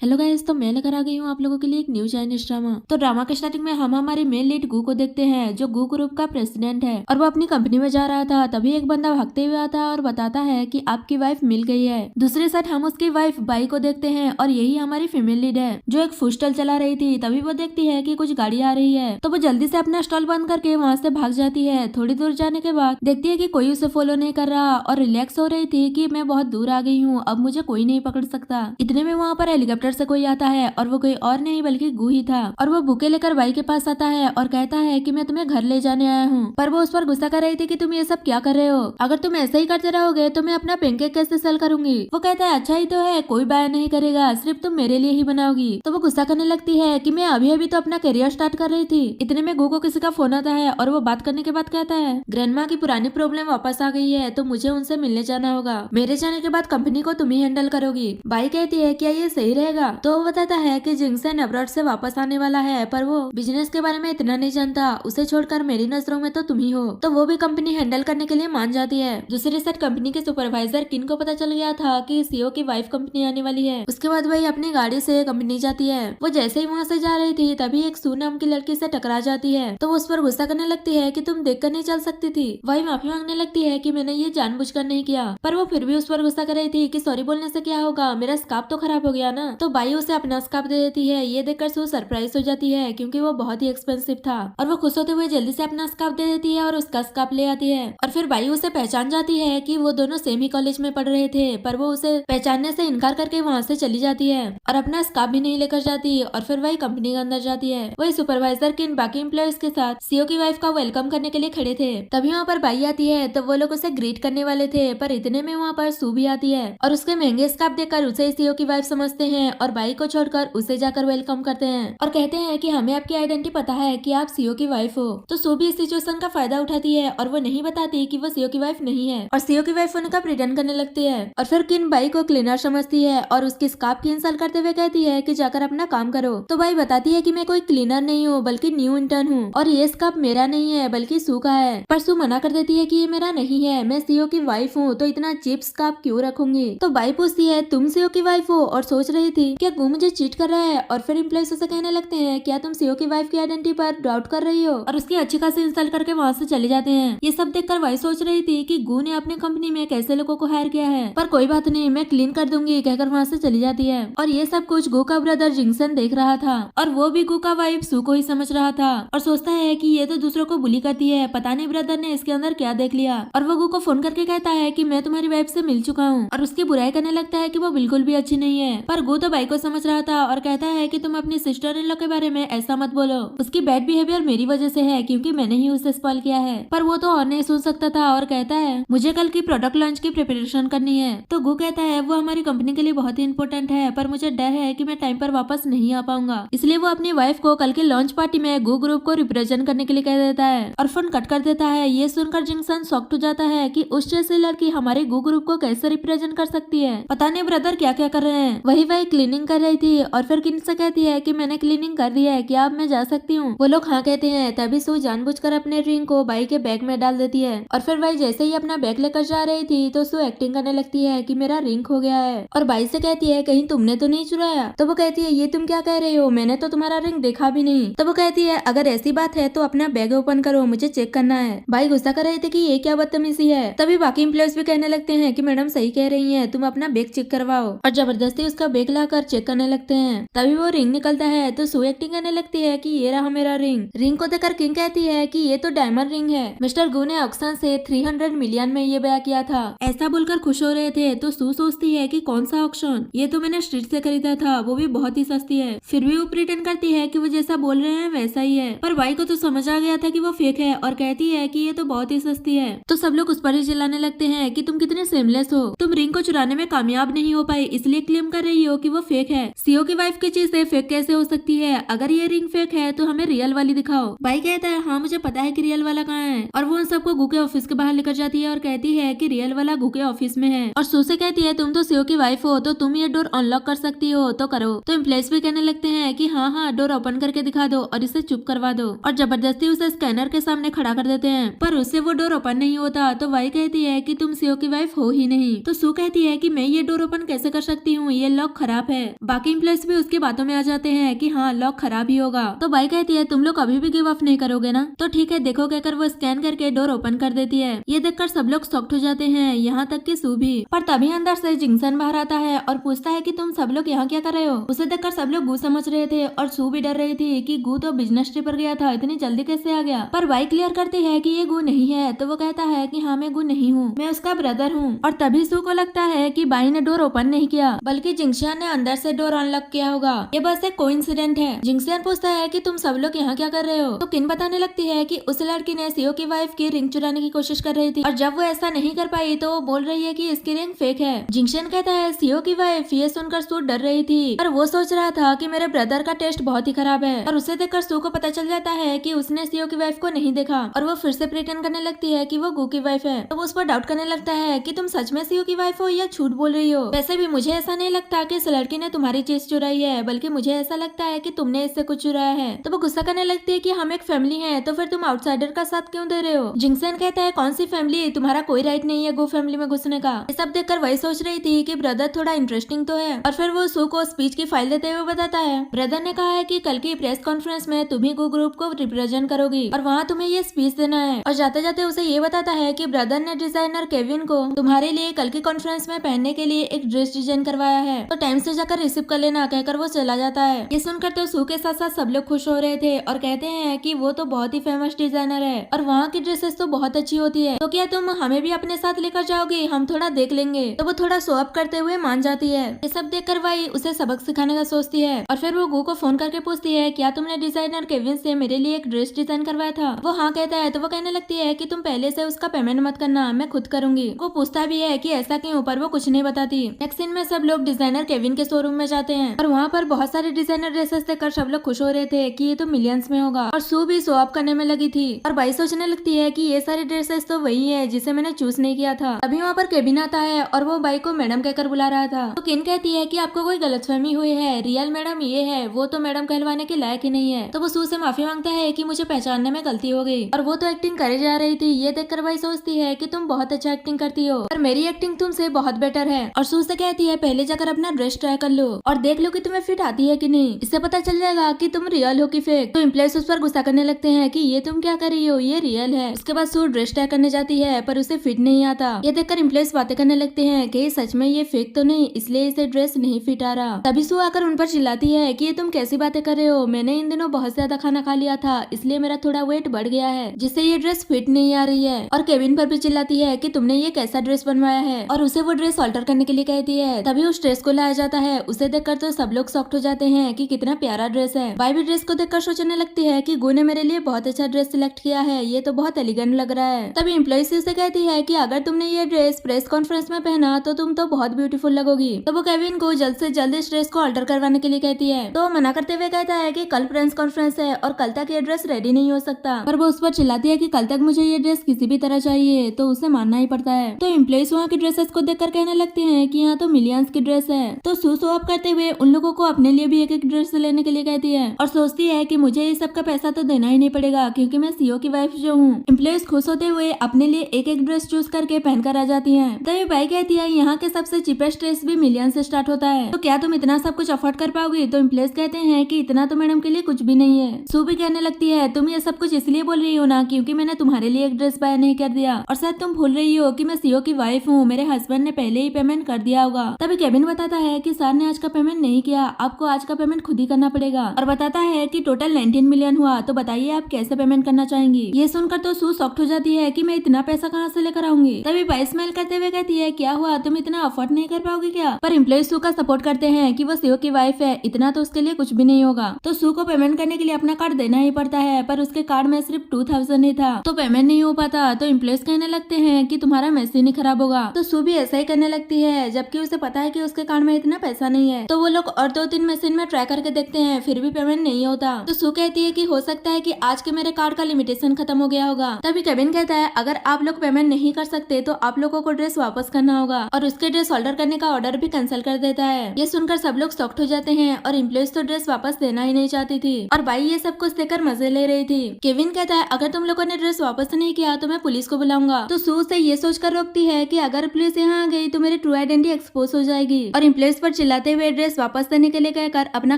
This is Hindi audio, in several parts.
हेलो गाइस, तो मैं लेकर आ गई हूँ आप लोगों के लिए एक न्यू चाइनीज ड्रामा। तो ड्रामा के स्टार्टिंग में हम हमारी मेन लीड गू को देखते हैं, जो गू ग्रुप का प्रेसिडेंट है और वो अपनी कंपनी में जा रहा था। तभी एक बंदा भागते हुए आता है और बताता है कि आपकी वाइफ मिल गई है। दूसरी साइड हम उसकी वाइफ बाई को देखते हैं और यही हमारी फीमेल लीड है, जो एक फूड स्टॉल चला रही थी। तभी वो देखती है कि कुछ गाड़ी आ रही है, तो वो जल्दी से अपना स्टॉल बंद करके वहाँ से भाग जाती है। थोड़ी दूर जाने के बाद देखती है कि कोई उसे फॉलो नहीं कर रहा और रिलैक्स हो रही थी कि मैं बहुत दूर आ गई हूँ, अब मुझे कोई नहीं पकड़ सकता। इतने में वहाँ पर हेलीकॉप्टर से कोई आता है और वो कोई और नहीं बल्कि गू ही था। और वो बुके लेकर बाई के पास आता है और कहता है कि मैं तुम्हें घर ले जाने आया हूँ। पर वो उस पर गुस्सा कर रही थी कि तुम ये सब क्या कर रहे हो, अगर तुम ऐसे ही करते रहोगे तो मैं अपना पेनकेक कैसे सेल करूंगी। वो कहता है अच्छा ही तो है, कोई बाय नहीं करेगा, सिर्फ तुम मेरे लिए ही बनाओगी। तो वो गुस्सा करने लगती है कि मैं अभी अभी तो अपना करियर स्टार्ट कर रही थी। इतने में गू को किसी का फोन आता है और वो बात करने के बाद कहता है ग्रैंडमा की पुरानी प्रॉब्लम वापस आ गई है, तो मुझे उनसे मिलने जाना होगा। मेरे जाने के बाद कंपनी को तुम ही हैंडल करोगी। बाई कहती है क्या ये सही रहेगा। तो वो बताता है कि जिंगसन अब्रॉड से वापस आने वाला है, पर वो बिजनेस के बारे में इतना नहीं जानता। उसे छोड़कर मेरी नजरों में तो तुम ही हो। तो वो भी कंपनी हैंडल करने के लिए मान जाती है। दूसरी साइड कंपनी के सुपरवाइजर किन को पता चल गया था कि सीईओ की वाइफ कंपनी आने वाली है। उसके बाद वही अपनी गाड़ी से कंपनी जाती है। वो जैसे ही वहाँ से जा रही थी तभी एक सू नाम की लड़की से टकरा जाती है। तो वो उस पर गुस्सा करने लगती है कि तुम देखकर नहीं चल सकती थी। वही माफी मांगने लगती है कि मैंने ये जानबूझकर नहीं किया, पर वो फिर भी उस पर गुस्सा कर रही थी कि सॉरी बोलने से क्या होगा, मेरा स्कार्फ तो खराब हो गया ना। तो बाई उसे अपना स्कार्फ दे देती है। ये देखकर सू सरप्राइज हो जाती है क्योंकि वो बहुत ही एक्सपेंसिव था और वो खुश होते हुए जल्दी से अपना स्कार्फ दे देती है और उसका स्कार्फ ले आती है। और फिर बाई उसे पहचान जाती है कि वो दोनों सेम ही कॉलेज में पढ़ रहे थे, पर वो उसे पहचानने से इनकार करके वहाँ से चली जाती है और अपना स्कार्फ भी नहीं लेकर जाती। और फिर वही कंपनी के अंदर जाती है। वही सुपरवाइजर के इन बाकी एम्प्लॉयज के साथ सीईओ की वाइफ का वेलकम करने के लिए खड़े थे। तभी वहाँ पर बाई आती है, तो वो लोग उसे ग्रीट करने वाले थे, पर इतने में वहाँ पर सू भी आती है और उसके महंगे स्कार्फ देखकर उसे सीईओ की वाइफ समझते हैं और बाई को छोड़कर उसे जाकर वेलकम करते हैं और कहते हैं कि हमें आपकी आइडेंटिटी पता है कि आप सीईओ की वाइफ हो। तो सू भी इस सिचुएशन का फायदा उठाती है और वो नहीं बताती कि वो सीईओ की वाइफ नहीं है और सीईओ की वाइफ होने का प्रिटेंड करने लगती है। और फिर किन बाई को क्लीनर समझती है और उसकी स्कार्फ की इंसल्ट करते हुए कहती है कि जाकर अपना काम करो। तो बाई बताती है कि मैं कोई क्लीनर नहीं हूँ बल्कि न्यू इंटर्न हूँ और ये स्कार्फ मेरा नहीं है बल्कि सू का है। पर सू मना कर देती है कि ये मेरा नहीं है, मैं सीईओ की वाइफ हूँ, तो इतना चीप स्कार्फ क्यों रखूंगी। तो बाई पूछती है तुम सीईओ की वाइफ हो और सोच रही थी क्या गू मुझे चीट कर रहा है। और फिर एम्प्लॉयज उसे कहने लगते हैं क्या तुम सीईओ की वाइफ की आइडेंटिटी पर डाउट कर रही हो, और उसकी अच्छी खासी इंसल्ट करके वहाँ से चले जाते हैं। ये सब देखकर वाई सोच रही थी कि गू ने अपनी कंपनी में कैसे लोगों को हायर किया है, पर कोई बात नहीं, मैं क्लीन कर दूंगी कहकर वहाँ से चली जाती है। और ये सब कुछ गू का ब्रदर जिंगसन देख रहा था और वो भी गू का वाइफ सू को ही समझ रहा था और सोचता है कि ये तो दूसरों को बुली करती है, पता नहीं ब्रदर ने इसके अंदर क्या देख लिया। और वो गू को फोन करके कहता है कि मैं तुम्हारी वाइफ से मिल चुका हूँ और उसकी बुराई करने लगता है कि वो बिल्कुल भी अच्छी नहीं है। पर गू तो बाई को समझ रहा था और कहता है कि तुम अपनी सिस्टर इन लॉ के बारे में ऐसा मत बोलो, उसकी बैड बिहेवियर मेरी वजह से है क्योंकि मैंने ही उसे स्पॉइल किया है। पर वो तो और नहीं सुन सकता था और कहता है मुझे कल की प्रोडक्ट लॉन्च की प्रिपरेशन करनी है। तो गू कहता है वो हमारी कंपनी के लिए बहुत ही इंपॉर्टेंट है, पर मुझे डर है कि मैं टाइम पर वापस नहीं आ पाऊंगा, इसलिए वो अपनी वाइफ को कल की लॉन्च पार्टी में गू ग्रुप को रिप्रेजेंट करने के लिए कह देता है और फोन कट कर देता है। ये सुनकर जिंगसन शॉक्ड हो जाता है कि उस जैसी लड़की हमारे गू ग्रुप को कैसे रिप्रेजेंट कर सकती है, पता नहीं ब्रदर क्या क्या कर रहे हैं। वही क्लीनिंग कर रही थी और फिर किन से कहती है कि मैंने क्लीनिंग कर दी है, क्या अब मैं जा सकती हूँ। वो लोग हाँ कहते हैं। तभी सू जानबूझकर अपने रिंग को बाई के बैग में डाल देती है और फिर बाई जैसे ही अपना बैग लेकर जा रही थी तो सू एक्टिंग करने लगती है कि मेरा रिंग खो गया है और बाई से कहती है कहीं तुमने तो नहीं चुराया। तो वो कहती है ये तुम क्या कह रही हो, मैंने तो तुम्हारा रिंग देखा भी नहीं। तो वो कहती है अगर ऐसी बात है तो अपना बैग ओपन करो, मुझे चेक करना है। बाई गुस्सा कर रही थी कि ये क्या बदतमीजी है। तभी बाकी एम्प्लॉयज भी कहने लगते हैं कि मैडम सही कह रही है, तुम अपना बैग चेक करवाओ और जबरदस्ती उसका बैग लाकर चेक करने लगते हैं। तभी वो रिंग निकलता है तो सू एक्टिंग करने लगती है कि ये रहा मेरा रिंग। रिंग को देखकर किंग कहती है कि ये तो डायमंड रिंग है, मिस्टर गू ने ऑक्शन से 300 मिलियन में ये बया किया था। ऐसा बोलकर खुश हो रहे थे तो सू सोचती है कि कौन सा ऑक्शन, ये तो मैंने स्ट्रीट से खरीदा था, वो भी बहुत ही सस्ती है। फिर भी वो प्रिटेंड करती है कि वो जैसा बोल रहे हैं वैसा ही है, पर बाई को तो समझ आ गया था कि वो फेक है और कहती है कि ये तो बहुत ही सस्ती है। तो सब लोग उस पर ही चिल्लाने लगते हैं कि तुम कितने सेमलेस हो, तुम रिंग को चुराने में कामयाब नहीं हो पाई इसलिए क्लेम कर रही हो कि वो फेक है। सीईओ की वाइफ की चीज से फेक कैसे हो सकती है, अगर ये रिंग फेक है तो हमें रियल वाली दिखाओ। बाई कहता है हाँ मुझे पता है कि रियल वाला कहाँ है और वो उन सबको गू के ऑफिस के बाहर लेकर जाती है और कहती है कि रियल वाला गू के ऑफिस में है। और सू से कहती है तुम तो सीईओ की वाइफ हो तो तुम ये डोर अनलॉक कर सकती हो तो करो। तो एम्प्लॉयज भी कहने लगते हैं कि हाँ डोर ओपन करके दिखा दो और इसे चुप करवा दो और जबरदस्ती उसे स्कैनर के सामने खड़ा कर देते हैं, पर उससे वो डोर ओपन नहीं होता। तो वाई कहती है कि तुम सीईओ की वाइफ हो ही नहीं। तो सू कहती है कि मैं ये डोर ओपन कैसे कर सकती हूँ, ये लॉक खराब है। बाकी एम्प्लॉइज भी उसकी बातों में आ जाते हैं कि हाँ लॉक खराब ही होगा। तो बाई कहती है तुम लोग अभी भी गिव अप नहीं करोगे ना, तो ठीक है देखो कहकर वो स्कैन करके डोर ओपन कर देती है। ये देखकर सब लोग शॉक्ड हो जाते हैं, यहाँ तक कि सू भी। पर तभी अंदर से जिंगसन बाहर आता है और पूछता है कि तुम सब लोग यहाँ क्या कर रहे हो। उसे देखकर सब लोग गू समझ रहे थे और सू भी डर रही थी कि गू तो बिजनेस ट्रिप पर गया था, इतनी जल्दी कैसे आ गया। पर बाई क्लियर करती है कि ये गू नहीं है, तो वो कहता है कि हाँ मैं गू नहीं हूँ, मैं उसका ब्रदर हूँ। और तभी सू को लगता है कि बाई ने डोर ओपन नहीं किया बल्कि जिंगशन ने अंदर से डोर अनलॉक किया होगा। ये बस एक कोइंसिडेंट है। जिंगशन पूछता है कि तुम सब लोग यहाँ क्या कर रहे हो, तो किन बताने लगती है कि उस लड़की ने सीओ की वाइफ की रिंग चुराने की कोशिश कर रही थी और जब वो ऐसा नहीं कर पाई तो वो बोल रही है कि इसकी रिंग फेक है। जिंगशन कहता है सीओ की वाइफ। ये सुनकर सू डर रही थी और वो सोच रहा था कि मेरे ब्रदर का टेस्ट बहुत ही खराब है। और उसे देखकर सू को पता चल जाता है कि उसने सीओ की वाइफ को नहीं देखा और वो फिर से प्रिटेंड करने लगती है कि वो गू की वाइफ है। तो वो उस पर डाउट करने लगता है कि तुम सच में सीओ की वाइफ हो या झूठ बोल रही हो। वैसे भी मुझे ऐसा नहीं लगता कि इस लड़की ने तुम्हारी चीज चुराई है, बल्कि मुझे ऐसा लगता है कि तुमने इससे कुछ चुराया है। तो वो गुस्सा करने लगती है कि हम एक फैमिली है, तो फिर तुम आउटसाइडर का साथ क्यों दे रहे हो। जिंगसन कहता है कौन सी फैमिली, तुम्हारा कोई राइट नहीं है गो फैमिली में घुसने का। ये सब देखकर वही सोच रही थी कि ब्रदर थोड़ा इंटरेस्टिंग तो है। और फिर वो सू को स्पीच की फाइल देते हुए बताता है ब्रदर ने कहा है कि कल की प्रेस कॉन्फ्रेंस में तुम ही गो ग्रुप को रिप्रेजेंट करोगी और वहाँ तुम्हें ये स्पीच देना है। और जाते जाते उसे ये बताता है कि ब्रदर ने डिजाइनर केविन को तुम्हारे लिए कल की कॉन्फ्रेंस में पहनने के लिए एक ड्रेस डिजाइन करवाया है, तो टाइम से जाकर रिसीव कर लेना कहकर वो चला जाता है। ये सुनकर तो सू के साथ साथ सब लोग खुश हो रहे थे और कहते हैं कि वो तो बहुत ही फेमस डिजाइनर है और वहाँ की ड्रेसेस तो बहुत अच्छी होती है, तो क्या तुम हमें भी अपने साथ लेकर जाओगे, हम थोड़ा देख लेंगे। तो वो थोड़ा शो अप करते हुए मान जाती है। ये सब देखकर वाई उसे सबक सिखाने का सोचती है और फिर वो गू को फोन करके पूछती है क्या तुमने डिजाइनर केविन से मेरे लिए एक ड्रेस डिजाइन करवाया था। वो हाँ कहता है। तो वो कहने लगती है कि तुम पहले से उसका पेमेंट मत करना, मैं खुद करूंगी। वो पूछता भी है कि ऐसा क्यों, पर वो कुछ नहीं बताती। नेक्स्ट सीन में सब लोग डिजाइनर केविन के शोरूम में जाते हैं और वहाँ पर बहुत सारे डिजाइनर ड्रेसेस देखकर सब लोग खुश हो रहे थे कि ये तो मिलियंस में होगा। और सू भी शो अप करने में लगी थी और बाई सोचने लगती है कि ये सारे ड्रेसेस तो वही है जिसे मैंने चूज नहीं किया था। अभी वहाँ पर केबिन आता है और वो बाई को मैडम कहकर बुला रहा था। तो किन कहती है कि आपको कोई गलतफहमी हुई है, रियल मैडम ये है, वो तो मैडम कहलवाने के लायक ही नहीं है। तो वो सू से माफी मांगता है कि मुझे पहचानने में गलती हो गई और वो तो एक्टिंग करे जा रही थी। ये देखकर बाई सोचती है कि तुम बहुत अच्छा एक्टिंग करती हो और मेरी एक्टिंग तुमसे बहुत बेटर है। और सू से कहती है पहले जाकर अपना ड्रेस ट्राई कर लो और देख लो कि तुम्हें फिट आती है कि नहीं, इससे पता चल जाएगा कि तुम रियल हो कि फेक। तो एम्प्लॉइज उस पर गुस्सा करने लगते हैं कि ये तुम क्या कर रही हो, ये रियल है। उसके बाद सू ड्रेस ट्राई करने जाती है पर उसे फिट नहीं आता। ये देखकर एम्प्लॉइज बातें करने लगते हैं कि सच में ये फेक तो नहीं, इसलिए इसे ड्रेस नहीं फिट आ रहा। तभी सू आकर उन पर चिल्लाती है कि ये तुम कैसी बातें कर रहे हो, मैंने इन दिनों बहुत ज्यादा खाना खा लिया था इसलिए मेरा थोड़ा वेट बढ़ गया है जिससे ये ड्रेस फिट नहीं आ रही है। और केविन पर भी चिल्लाती है कि तुमने ये कैसा ड्रेस बनवाया है और उसे वो ड्रेस ऑल्टर करने के लिए कहती है। तभी उस ड्रेस को लाया जाता है। उसे देखकर तो सब लोग शॉक्ड हो जाते हैं कि कितना प्यारा ड्रेस है। बाई भी ड्रेस को देखकर सोचने लगती है कि गू ने मेरे लिए बहुत अच्छा ड्रेस सिलेक्ट किया है, ये तो बहुत एलिगेंट लग रहा है। तभी एम्प्लॉय से उसे कहती है कि अगर तुमने ये ड्रेस प्रेस कॉन्फ्रेंस में पहना तो तुम तो बहुत ब्यूटीफुल लगोगी। तो वो केविन को जल्द से जल्द इस ड्रेस को ऑल्टर करवाने के लिए कहती है। तो मना करते हुए कहता है कि कल प्रेस कॉन्फ्रेंस है और कल तक ये ड्रेस रेडी नहीं हो सकता। पर वो उस पर चिल्लाती है कि कल तक मुझे ये ड्रेस किसी भी तरह चाहिए, तो उसे मानना ही पड़ता है। तो एम्प्लॉइज वहाँ की ड्रेसेस को देखकर कहने लगते हैं कि यहाँ तो मिलियंस की ड्रेस है। तो सू शो अप करते हुए उन लोगों को अपने लिए भी एक एक ड्रेस लेने के लिए कहती है और सोचती है कि मुझे इस सब का पैसा तो देना ही नहीं पड़ेगा क्योंकि मैं सीओ की वाइफ जो हूँ। एम्प्लॉइज खुश होते हुए अपने लिए एक एक ड्रेस चूज करके पहनकर आ जाती है। तभी बाई कहती है यहाँ के सबसे चीपेस्ट ड्रेस भी मिलियन से स्टार्ट होता है, तो क्या तुम इतना सब कुछ अफोर्ड कर पाओगी। तो एम्प्लॉइज कहते हैं कि इतना तो मैडम के लिए कुछ भी नहीं है। सू भी कहने लगती है तुम ये सब कुछ इसलिए बोल रही हो ना क्योंकि मैंने तुम्हारे लिए एक ड्रेस बाय नहीं कर दिया और शायद तुम भूल रही हो कि मैं सीओ की वाइफ हूँ, मेरे हस्बैंड ने पहले ही पेमेंट कर दिया होगा। तभी केविन बताता है कि सर ने आज का पेमेंट नहीं किया, आपको आज का पेमेंट खुद ही करना पड़ेगा और बताता है कि टोटल 19 मिलियन हुआ, तो बताइए आप कैसे पेमेंट करना चाहेंगी। ये सुनकर तो सू शॉक्ड हो जाती है कि मैं इतना पैसा कहाँ से लेकर आऊंगी। तभी बाई स्माइल करते हुए कहती है क्या हुआ, तुम इतना अफोर्ड नहीं कर पाओगी क्या। पर एम्प्लॉय सू का सपोर्ट करते हैं कि वो सीओ की वाइफ है, इतना तो उसके लिए कुछ भी नहीं होगा। तो सू को पेमेंट करने के लिए अपना कार्ड देना ही पड़ता है, पर उसके कार्ड में सिर्फ 2000 ही था, तो पेमेंट नहीं हो पाता। तो एम्प्लॉयज कहने लगते हैं कि तुम्हारा मशीन ही खराब होगा। तो सू भी ऐसा ही करने लगती है, जबकि उसे पता है कि उसके कार्ड में इतना पैसा नहीं है। तो वो लोग और 2-3 मशीन में ट्राई करके देखते हैं, फिर भी पेमेंट नहीं होता। तो सू कहती है कि हो सकता है कि आज के मेरे कार्ड का लिमिटेशन खत्म हो गया होगा। तभी केविन कहता है अगर आप लोग पेमेंट नहीं कर सकते तो आप लोगों को ड्रेस वापस करना होगा और उसके ड्रेस ऑर्डर करने का ऑर्डर भी कैंसिल कर देता है। ये सुनकर सब लोग शॉक्ड हो जाते हैं और एम्प्लॉयज तो ड्रेस वापस देना ही नहीं चाहती थी और बाई ये सब कुछ देखकर मजे ले रही थी। केविन कहता है अगर तुम लोगों ने ड्रेस वापस नहीं किया तो मैं पुलिस को बुलाऊंगा। तो सू से ये सोचकर रोकती है कि अगर पुलिस यहाँ आ गई तो मेरी ट्रू आइडेंटिटी एक्सपोज हो जाएगी और एम्प्लॉयज पर चिल्लाते हुए ड्रेस वापस देने के लिए कहकर अपना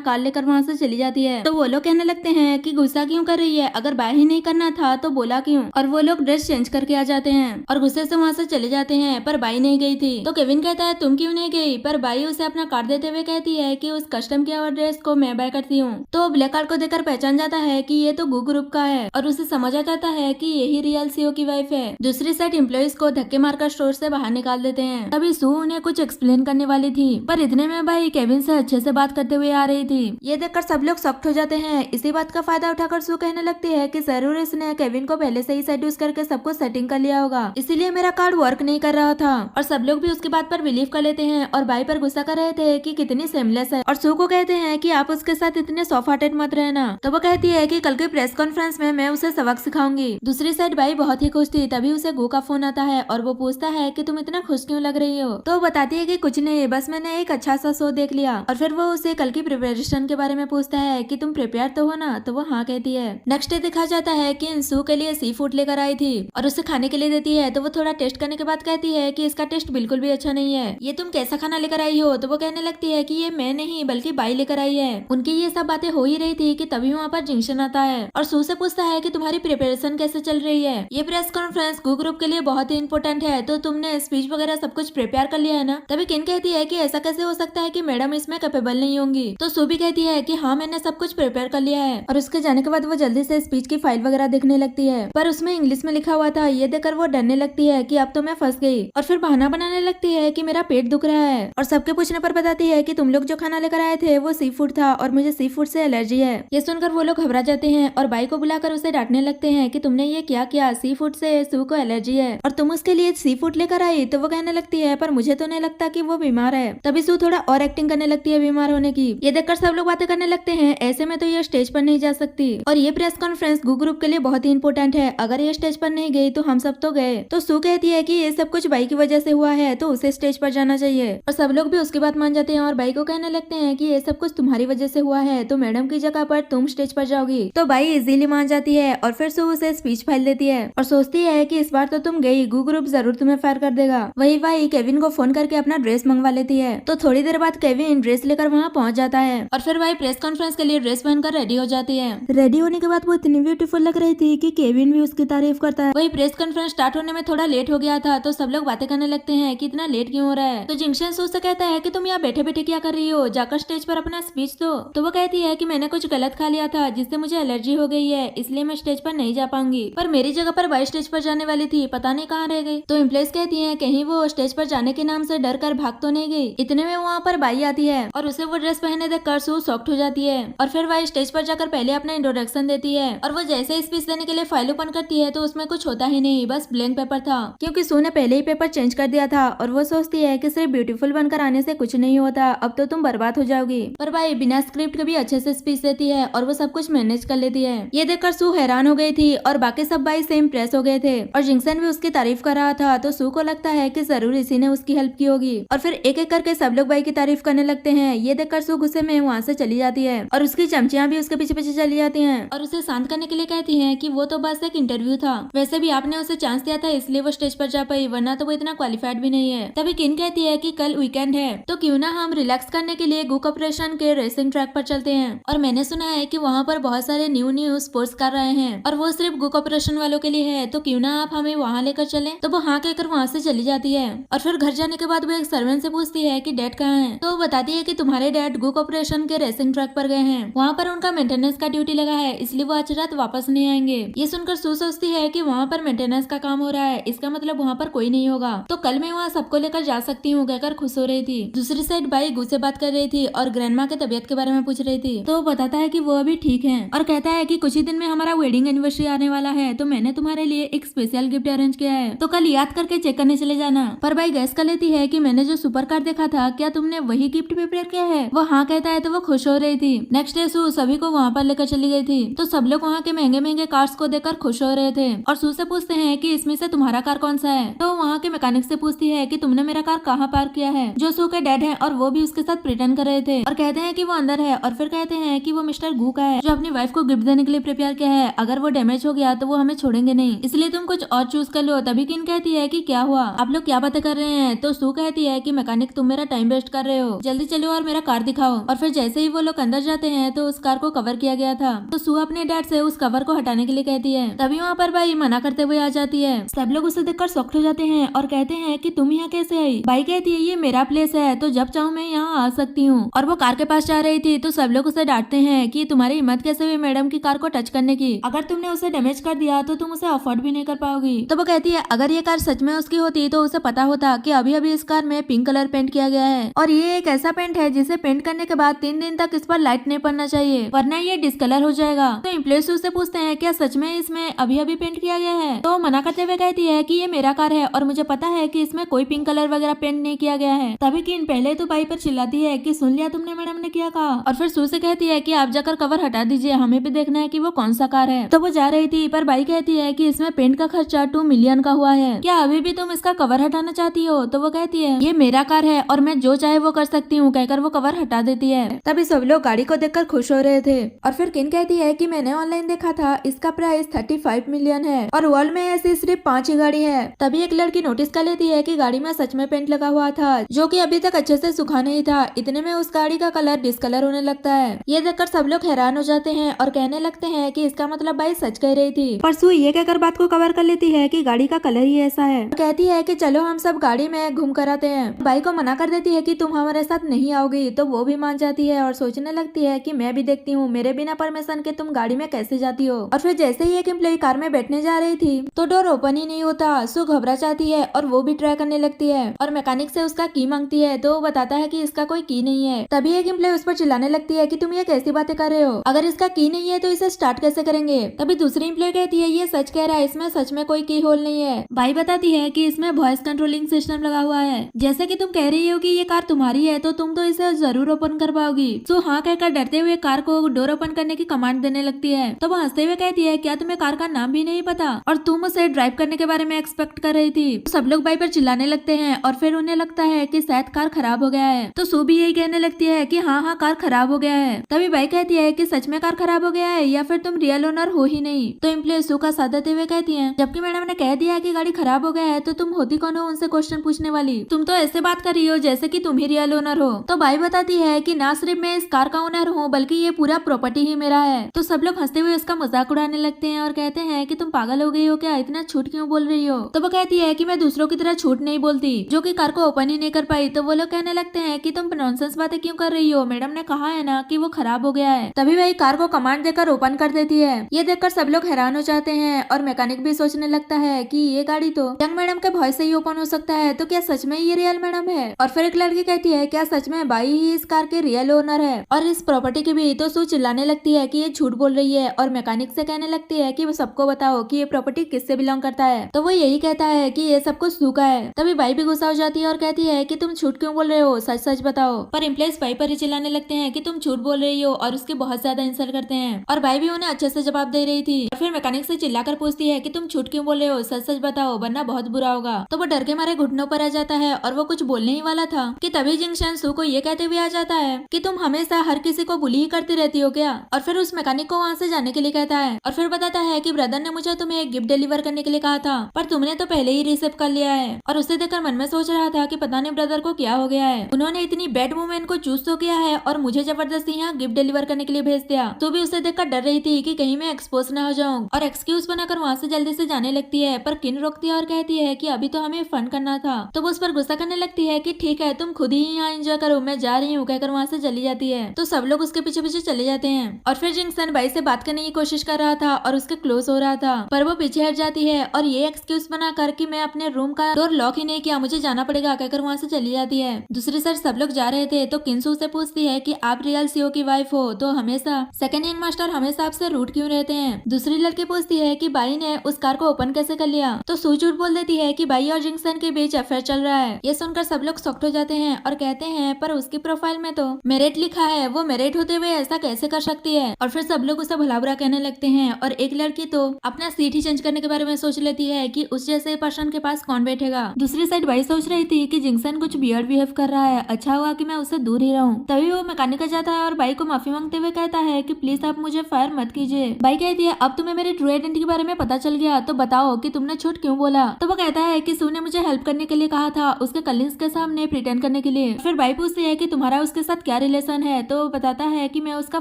कार लेकर वहाँ से चली जाती है। तो वो लोग कहने लगते हैं कि गुस्सा क्यों कर रही है, अगर बाय ही नहीं करना था तो बोला क्यों। और वो लोग ड्रेस चेंज करके आ जाते हैं और गुस्से से वहाँ से चले जाते हैं, पर बाई नहीं गई थी। तो केविन कहता है तुम क्यों नहीं गई, पर बाई उसे अपना कार्ड देते हुए कहती है कि उस कस्टम किया हुआ ड्रेस को मैं बाय करती हूँ। तो वो ब्लैक कार्ड को देखकर पहचान जाता है कि ये तो गू ग्रुप का है और उसे समझ आ जाता है कि यही रियल सीईओ की वाइफ है। दूसरी साइड एम्प्लॉइज को धक्के मारकर स्टोर से बाहर निकाल देते हैं। तभी सू उन्हें कुछ एक्सप्लेन करने वाली थी, पर इतने में भाई केविन से अच्छे से बात करते हुए आ रही थी। ये देखकर सब लोग शॉक्ड हो जाते हैं। इसी बात का फायदा उठाकर सू कहने लगती है कि जरूर इसने केविन को पहले से ही सेड्यूस करके सबको सेटिंग कर लिया होगा, इसीलिए मेरा कार्ड वर्क नहीं कर रहा था। और सब लोग भी उसकी बात पर बिलीव कर लेते हैं और बाई पर गुस्सा कर रहे थे कि कितनी सेमलेस है। और सू को कहते हैं कि आप उसके साथ इतने सॉफ्ट हार्टेड मत रहना। तो वो कहती है कि कल के प्रेस कॉन्फ्रेंस में मैं उसे सबक सिखाऊंगी। दूसरी साइड बाई बहुत ही खुश थी। तभी उसे गो का फोन आता है और वो पूछता है कि तुम इतना खुश क्यों लग रही हो। तो वो बताती है कि कुछ नहीं, बस मैंने एक अच्छा सा शो देख लिया। और फिर वो उसे कल की प्रिपरेशन के बारे में पूछता है कि तुम प्रिपेयर तो हो ना, तो वो हाँ कहती है। नेक्स्ट डे दिखा जाता है कि इंसू के लिए सी फूड लेकर आई थी और उसे खाने के लिए देती है। तो वो थोड़ा टेस्ट करने के बाद कहती है कि इसका टेस्ट बिल्कुल भी अच्छा नहीं है, ये तुम कैसा खाना लेकर आई हो। तो वो कहने लगती है कि ये मैं नहीं बल्कि बाई लेकर आई है। उनकी ये सब बातें हो ही रही थी कि तभी वहाँ पर जिंक्शन आता है और सू से पूछता है कि तुम्हारी प्रिपरेशन कैसे चल रही है। ये प्रेस कॉन्फ्रेंस गू ग्रुप के लिए बहुत ही इंपॉर्टेंट है, तो तुमने स्पीच वगैरह सब कुछ प्रिपेयर कर लिया है ना। तभी किन कहती है कि ऐसा कैसे हो सकता है कि मैडम इसमें कैपेबल नहीं होंगी। तो सू भी कहती है कि हाँ मैंने सब कुछ प्रिपेयर कर लिया है। और उसके जाने के बाद वो जल्दी से स्पीच की फाइल वगैरह देखने लगती है, पर उसमें इंग्लिश में लिखा हुआ था। ये देखकर वो डरने लगती है कि अब तो मैं फंस गई और फिर बहाना बनाने लगती है कि मेरा पेट दुख रहा है। और सबके पूछने पर बताती है कि तुम लोग जो खाना लेकर आए थे वो सी फूड था और मुझे सी फूड से एलर्जी है। ये सुनकर वो लोग घबरा जाते हैं और बाई को बुलाकर उसे डांटने लगते हैं कि तुमने ये क्या किया, सी फूड से सू को एलर्जी है और तुम उसके लिए सी फूड लेकर आई। तो वो कहने लगती है पर मुझे तो नहीं लगता कि वो बीमार है। तभी सू थोड़ा और एक्टिंग करने लगती है बीमार होने की। ये देखकर सब लोग बातें करने लगते हैं, ऐसे में तो ये स्टेज पर नहीं जा सकती और ये प्रेस कॉन्फ्रेंस गू ग्रुप के लिए बहुत ही इंपॉर्टेंट है, अगर ये स्टेज पर नहीं गई तो हम सब तो गए। तो सू कहती है कि ये सब कुछ बाई की वजह से हुआ है, तो उसे स्टेज पर जाना चाहिए। और सब लोग भी उसकी बात मान जाते हैं और बाई को कहने लगते हैं कि ये सब कुछ तुम्हारी वजह से हुआ है, तो मैडम की जगह पर तुम स्टेज पर जाओगी। तो बाई इजीली मान जाती है और फिर सू उसे स्पीच फाइल देती है और सोचती है कि इस बार तो तुम गई, गू ग्रुप जरूर तुम्हें फायर कर देगा। वही बाई केविन को फोन करके अपना ड्रेस मंगवा लेती है। तो थोड़ी देर बाद केविन ड्रेस लेकर वहाँ पहुँच जाता है और फिर बाई प्रेस कॉन्फ्रेंस के लिए ड्रेस पहनकर रेडी हो जाती है। रेडी होने के बाद वो इतनी ब्यूटीफुल लग रही थी कि केविन भी उसकी तारीफ करता है। वही प्रेस कॉन्फ्रेंस स्टार्ट होने में थोड़ा लेट हो गया था, तो सब लोग बातें करने लगते हैं कि इतना लेट क्यों हो रहा है। तो जिंक्शन सू से कहता है कि तुम यहाँ बैठे बैठे क्या कर रही हो, जाकर स्टेज पर अपना स्पीच दो। तो वो कहती है कि मैंने कुछ गलत खा लिया था जिससे मुझे एलर्जी हो गई है, इसलिए मैं स्टेज पर नहीं जा पाऊंगी। पर मेरी जगह पर बाई स्टेज पर जाने वाली थी, पता नहीं कहाँ रह गई। तो एम्प्लॉइज कहती है कहीं वो स्टेज पर जाने के नाम से डर कर भाग तो नहीं गई। इतने में वहाँ पर बाई आती है और उसे वो ड्रेस पहने देखकर सू शॉक्ड हो जाती है। और फिर बाई स्टेज पर जाकर पहले अपना इंट्रोडक्शन देती है और वो जैसे स्पीच देने के लिए फाइल ओपन करती है तो उसमें कुछ होता ही नहीं, बस ब्लैंक पेपर था, क्योंकि सू ने पहले ही पेपर चेंज कर दिया था। और वो सोचती है कि सिर्फ ब्यूटीफुल बनकर आने से कुछ नहीं होता, अब तो तुम बर्बाद हो जाओगी। पर बाई बिना स्क्रिप्ट के भी अच्छे से स्पीच देती है और वो सब कुछ मैनेज कर लेती है। ये देखकर सू हैरान हो गई थी और बाकी सब बाई से इम्प्रेस हो गए थे और जिंक्सन भी उसकी तारीफ कर रहा था। तो सू को लगता है कि जरूर इसी ने उसकी हेल्प की होगी और फिर एक एक करके सब लोग बाई की तारीफ करने लगते हैं। ये देखकर सू गुस्से में वहाँ से चली जाती है और उसकी चमचियां भी उसके पीछे पीछे चली जाती हैं और उसे शांत करने के लिए कहती हैं कि वो तो बस एक इंटरव्यू था, वैसे भी आपने उसे चांस दिया था इसलिए वो स्टेज पर जा पाई, वरना तो वो इतना क्वालिफाइड भी नहीं है। तभी किन कहती है कि कल वीकेंड है तो क्यों ना हम रिलैक्स करने के लिए गू ऑपरेशन के रेसिंग ट्रैक पर चलते हैं। और मैंने सुना है कि वहाँ पर बहुत सारे न्यू स्पोर्ट्स कर रहे हैं और वो सिर्फ गू ऑपरेशन वालों के लिए है, तो क्यों ना आप हमें वहाँ लेकर चले। तो वो हाँ कहकर वहाँ से चली जाती है और फिर घर जाने के बाद वो एक सर्वेंट से पूछती है कि डैड कहाँ है। तो वो बताती है कि तुम्हारे डैड गू ऑपरेशन के रेसिंग ट्रैक पर गए हैं, वहाँ पर उनका मेंटेनेंस का ड्यूटी लगा है, इसलिए वो आज रात वापस नहीं आएंगे। ये सुनकर सू सोचती है कि वहाँ पर मेंटेनेंस का काम हो रहा है, इसका मतलब वहाँ पर कोई नहीं होगा, तो कल मैं वहाँ सबको लेकर जा सकती हूँ कहकर खुश हो रही थी। दूसरी साइड बाई गू से बात कर रही थी और ग्रैंडमा के तबियत के बारे में पूछ रही थी। तो वो बताता है कि वो अभी ठीक है और कहता है कि कुछ ही दिन में हमारा वेडिंग एनिवर्सरी आने वाला है, तो मैंने तुम्हारे लिए एक स्पेशल गिफ्ट अरेंज किया है, तो कल याद करके चेक करने चले जाना। पर बाई गैस कर लेती है कि मैंने जो सुपर कार देखा था, क्या तुमने वही गिफ्ट प्रिपेयर किया है। वो हाँ कहता है तो वो खुश हो रही थी। नेक्स्ट डे सू सभी को वहाँ पर लेकर चली गई थी, तो सब लोग वहाँ के महंगे महंगे कार्स को देखकर खुश हो रहे थे और सू से पूछते हैं कि इसमें से तुम्हारा कार कौन सा है। तो वहाँ के मैकेनिक से पूछती है कि तुमने मेरा कार कहाँ पार्क किया है। जो सू के डैड है और वो भी उसके साथ प्रिटेंड कर रहे थे और कहते हैं कि वो अंदर है और फिर कहते हैं कि वो मिस्टर गू का है जो अपनी वाइफ को गिफ्ट देने के लिए प्रिपेयर किया है, अगर वो डैमेज हो गया तो वो हमें छोड़ेंगे नहीं, इसलिए तुम कुछ और चूज कर लो। तभी किन कहती है कि क्या हुआ, आप लोग क्या बातें कर रहे हैं। तो सू कहती है कि मैकेनिक तुम मेरा टाइम वेस्ट वेस्ट कर रहे हो, जल्दी चलो और मेरा कार दिखाओ। और फिर जैसे ही वो लोग अंदर जाते हैं तो उस कार को कवर किया गया था। तो सू अपने डैड से उस कवर को हटाने के लिए कहती है। तभी वहाँ पर बाई मना करते हुए आ जाती है। सब लोग उसे देखकर शॉक्ड हो जाते हैं और कहते हैं कि तुम यहाँ कैसे आई। बाई कहती है ये मेरा प्लेस है, तो जब चाहूँ मैं यहाँ आ सकती हूँ। और वो कार के पास जा रही थी तो सब लोग उसे डांटते हैं कि तुम्हारी हिम्मत कैसे हुई मैडम की कार को टच करने की, अगर तुमने उसे डैमेज कर दिया तो तुम उसे अफोर्ड भी नहीं कर पाओगी। तो वो कहती है अगर ये कार सच में उसकी होती तो उसे पता होता कि अभी अभी इस कार में पिंक कलर पेंट किया गया है और ये एक ऐसा पेंट है जिसे पेंट करने के बाद 3 दिन तक इस पर लाइट नहीं पड़ना चाहिए वरना ये डिस्कलर हो जाएगा। तो एम्प्लॉइज उससे पूछते हैं क्या सच में इसमें अभी अभी पेंट किया गया है। तो मना करते हुए कहती है कि ये मेरा कार है और मुझे पता है कि इसमें कोई पिंक कलर वगैरह पेंट नहीं किया गया है। तभी किन पहले तो बाई पर चिल्लाती है कि सुन लिया तुमने मैडम ने क्या कहा। और फिर सू से कहती है कि आप जाकर कवर हटा दीजिए, हमें भी देखना है कि वो कौन सा कार है। तो वो जा रही थी पर बाई कहती है कि इसमें पेंट का खर्चा 2 मिलियन का हुआ है, क्या अभी भी तुम इसका कवर हटाना चाहती हो। तो वो कहती है ये मेरा कार है और मैं जो चाहे वो कर सकती हूँ, कहकर वो कवर हटा देती है। तभी सब लोग गाड़ी को देखकर खुश हो रहे थे। और फिर किन कहती है कि मैंने ऑनलाइन देखा था, इसका प्राइस 35 मिलियन है और वर्ल्ड में ऐसी सिर्फ 5 ही गाड़ी है। तभी एक लड़की नोटिस कर लेती है कि गाड़ी में सच में पेंट लगा हुआ था जो कि अभी तक अच्छे से सूखा नहीं था। इतने में उस गाड़ी का कलर डिस्कलर होने लगता है। ये देखकर सब लोग हैरान हो जाते हैं और कहने लगते हैं कि इसका मतलब बाई सच कह रही थी। पर सू ये कहकर बात को कवर कर लेती है कि गाड़ी का कलर ही ऐसा है। कहती है कि चलो हम सब गाड़ी में घूम कर आते हैं। बाई को मना कर देती है कि तुम हमारे साथ नहीं आओगी। तो वो भी मान जाती है और सोचने लगती है कि मैं भी देखती हूँ मेरे बिना परमिशन के तुम गाड़ी में कैसे जाती हो। और फिर जैसे ही एक एम्प्लॉय कार में बैठने जा रही थी तो डोर ओपन ही नहीं होता। सू घबरा जाती है और वो भी ट्राई करने लगती है और मैकेनिक से उसका की मांगती है तो वो बताता है कि इसका कोई की नहीं है। तभी एक एम्प्लॉय उस पर चिल्लाने लगती है कि तुम ये कैसी बातें कर रहे हो, अगर इसका की नहीं है तो इसे स्टार्ट कैसे करेंगे। तभी दूसरी एम्प्लॉय कहती है ये सच कह रहा है, इसमें सच में कोई की होल नहीं है। बाई बताती है कि इसमें वॉइस कंट्रोलिंग सिस्टम लगा हुआ है, जैसे कि तुम कह रही हो कि ये कार तुम्हारी है तो तुम तो इसे जरूर ओपन कर पाओगी। सो हाँ कहकर डरते हुए कार को डोर ओपन करने की कमांड देने लगती है। तो वो हंसते हुए कहती है क्या तुम्हें कार का नाम भी नहीं पता और तुम उसे ड्राइव करने के बारे में एक्सपेक्ट कर रही थी। तो सब लोग बाई पर चिल्लाने लगते हैं और फिर उन्हें लगता है कि शायद कार खराब हो गया है। तो सू भी यही कहने लगती है कि हाँ हाँ कार खराब हो गया है। तभी बाई कहती है कि सच में कार खराब हो गया है या फिर तुम रियल ओनर हो ही नहीं। तो एम्प्लॉय सू का साथ देते हुए कहती है जबकि मैडम ने कह दिया कि गाड़ी खराब हो गया है तो तुम होती कौन हो उनसे क्वेश्चन पूछने वाली, तुम तो ऐसे बात कर रही हो जैसे कि तुम ही रियल ओनर हो। तो बाई बताती है कि ना सिर्फ मैं इस कार का ओनर हूँ बल्कि ये पूरा प्रॉपर्टी ही मेरा है। तो सब लोग हंसते हुए उसका मजाक उड़ाने लगते हैं और कहते हैं कि तुम पागल हो गई हो क्या, इतना झूठ क्यों बोल रही हो। तो वो कहती है कि मैं दूसरों की तरह झूठ नहीं बोलती जो कि कार को ओपन ही नहीं कर पाई। तो वो लोग कहने लगते हैं कि तुम नॉनसेंस बातें क्यों कर रही हो, मैडम ने कहा है ना कि वो खराब हो गया है। तभी वही कार को कमांड देकर ओपन कर देती है। ये देखकर सब लोग हैरान हो जाते हैं और मैकेनिक भी सोचने लगता है कि ये गाड़ी तो यंग मैडम के वॉइस से ही ओपन हो सकता है, तो क्या सच में ये रियल मैडम है। और फिर एक लड़की कहती है क्या सच में बाई ही इस कार के रियल ओनर है और इस प्रॉपर्टी की भी। तो सू चिल्लाने लगती है कि ये झूठ बोल रही है और मैकेनिक से कहने लगती है कि वो सबको बताओ कि ये प्रॉपर्टी किससे बिलोंग करता है। तो वो यही कहता है कि ये सब कुछ सू का है। तभी बाई भी गुस्सा हो जाती है और कहती है कि तुम झूठ क्यों बोल रहे हो, सच सच बताओ। पर एम्प्लॉइज बाई पर ही चिल्लाने लगते हैं कि तुम झूठ बोल रही हो और उसके बहुत ज्यादा इंसल्ट करते हैं और बाई भी उन्हें अच्छे से जवाब दे रही थी। और फिर मैकेनिक से चिल्लाकर पूछती है कि तुम झूठ क्यों बोल रहे हो, सच सच बताओ वरना बहुत बुरा होगा। तो वो डर के मारे घुटनों पर आ जाता है और वो कुछ बोलने ही वाला था कि तभी जिंगशन सू को ये कहते हुए आ जाता है कि तुम हमेशा हर किसी को बुली ही करती रहती हो क्या। और फिर उस मैकेनिक को वहाँ से जाने के लिए कहता है और फिर बताता है कि ब्रदर ने मुझे तुम्हें एक गिफ्ट डिलीवर करने के लिए कहा था पर तुमने तो पहले ही रिसीव कर लिया है। और उसे देखकर मन में सोच रहा था कि पता नहीं ब्रदर को क्या हो गया है, उन्होंने इतनी बैड वुमेन को चूज तो किया है और मुझे जबरदस्ती यहाँ गिफ्ट डिलीवर करने के लिए भेज दिया। तो भी उसे देखकर डर रही थी कि कहीं मैं एक्सपोज न हो जाऊँ और एक्सक्यूज बनाकर वहाँ से जल्दी से जाने लगती है। पर किन रोकती है और कहती है कि अभी तो हमें फन करना था। तो वो उस पर गुस्सा करने लगती है कि ठीक है तुम खुद ही यहाँ एंजॉय करो, मैं जा रही हूँ कहकर वहाँ से चली जाती है। तो सब लोग उसके पीछे पीछे चले जाते हैं और फिर जिंगसन बाई से बात करने की कोशिश कर रहा था और उसके क्लोज हो रहा था पर वो पीछे हट जाती है और ये एक्सक्यूज बना कर कि मैं अपने रूम का डोर लॉक ही नहीं किया, मुझे जाना पड़ेगा कहकर वहाँ से चली जाती है। दूसरी साइड सब लोग जा रहे थे तो किंसू से पूछती है कि आप रियल सीओ की वाइफ हो तो हमेशा सेकंड हैंड मास्टर हमेशा आपसे रूट क्यों रहते हैं। दूसरी लड़की पूछती है कि बाई ने उस कार को ओपन कैसे कर लिया। तो सू झूठ बोल देती है कि बाई और जिंगसन के बीच अफेयर चल रहा है। ये सुनकर सब लोग शॉक्ड हो जाते हैं और कहते हैं पर उसकी प्रोफाइल में तो मेरिट लिखा है, वो मेरिट होते हुए ऐसा कैसे कर सकती है। और फिर सब लोग उसे भला बुरा कहने लगते हैं और एक लड़की तो अपना सीट ही चेंज करने के बारे में सोच लेती है कि उस जैसे पर्सन के पास कौन बैठेगा। दूसरी साइड बाई सोच रही थी कि जिंगसन कुछ वियर्ड बिहेव कर रहा है, अच्छा हुआ कि मैं उससे दूर ही रहूं। तभी वो मैकेनिक आ जाता है और बाई को माफी मांगते हुए कहता है कि प्लीज आप मुझे फायर मत कीजिए। बाई कहती है अब तुम्हें मेरी ट्रू आइडेंटिटी के बारे में पता चल गया तो बताओ कि तुमने झूठ क्यों बोला। तो वो कहता है कि सू ने मुझे हेल्प करने के लिए कहा था, उसके कलीग्स के सामने प्रिटेंड करने करने के लिए। फिर बाई पूछती है कि तुम्हारा उसके साथ क्या रिलेशन है, तो वो बताता है कि मैं उसका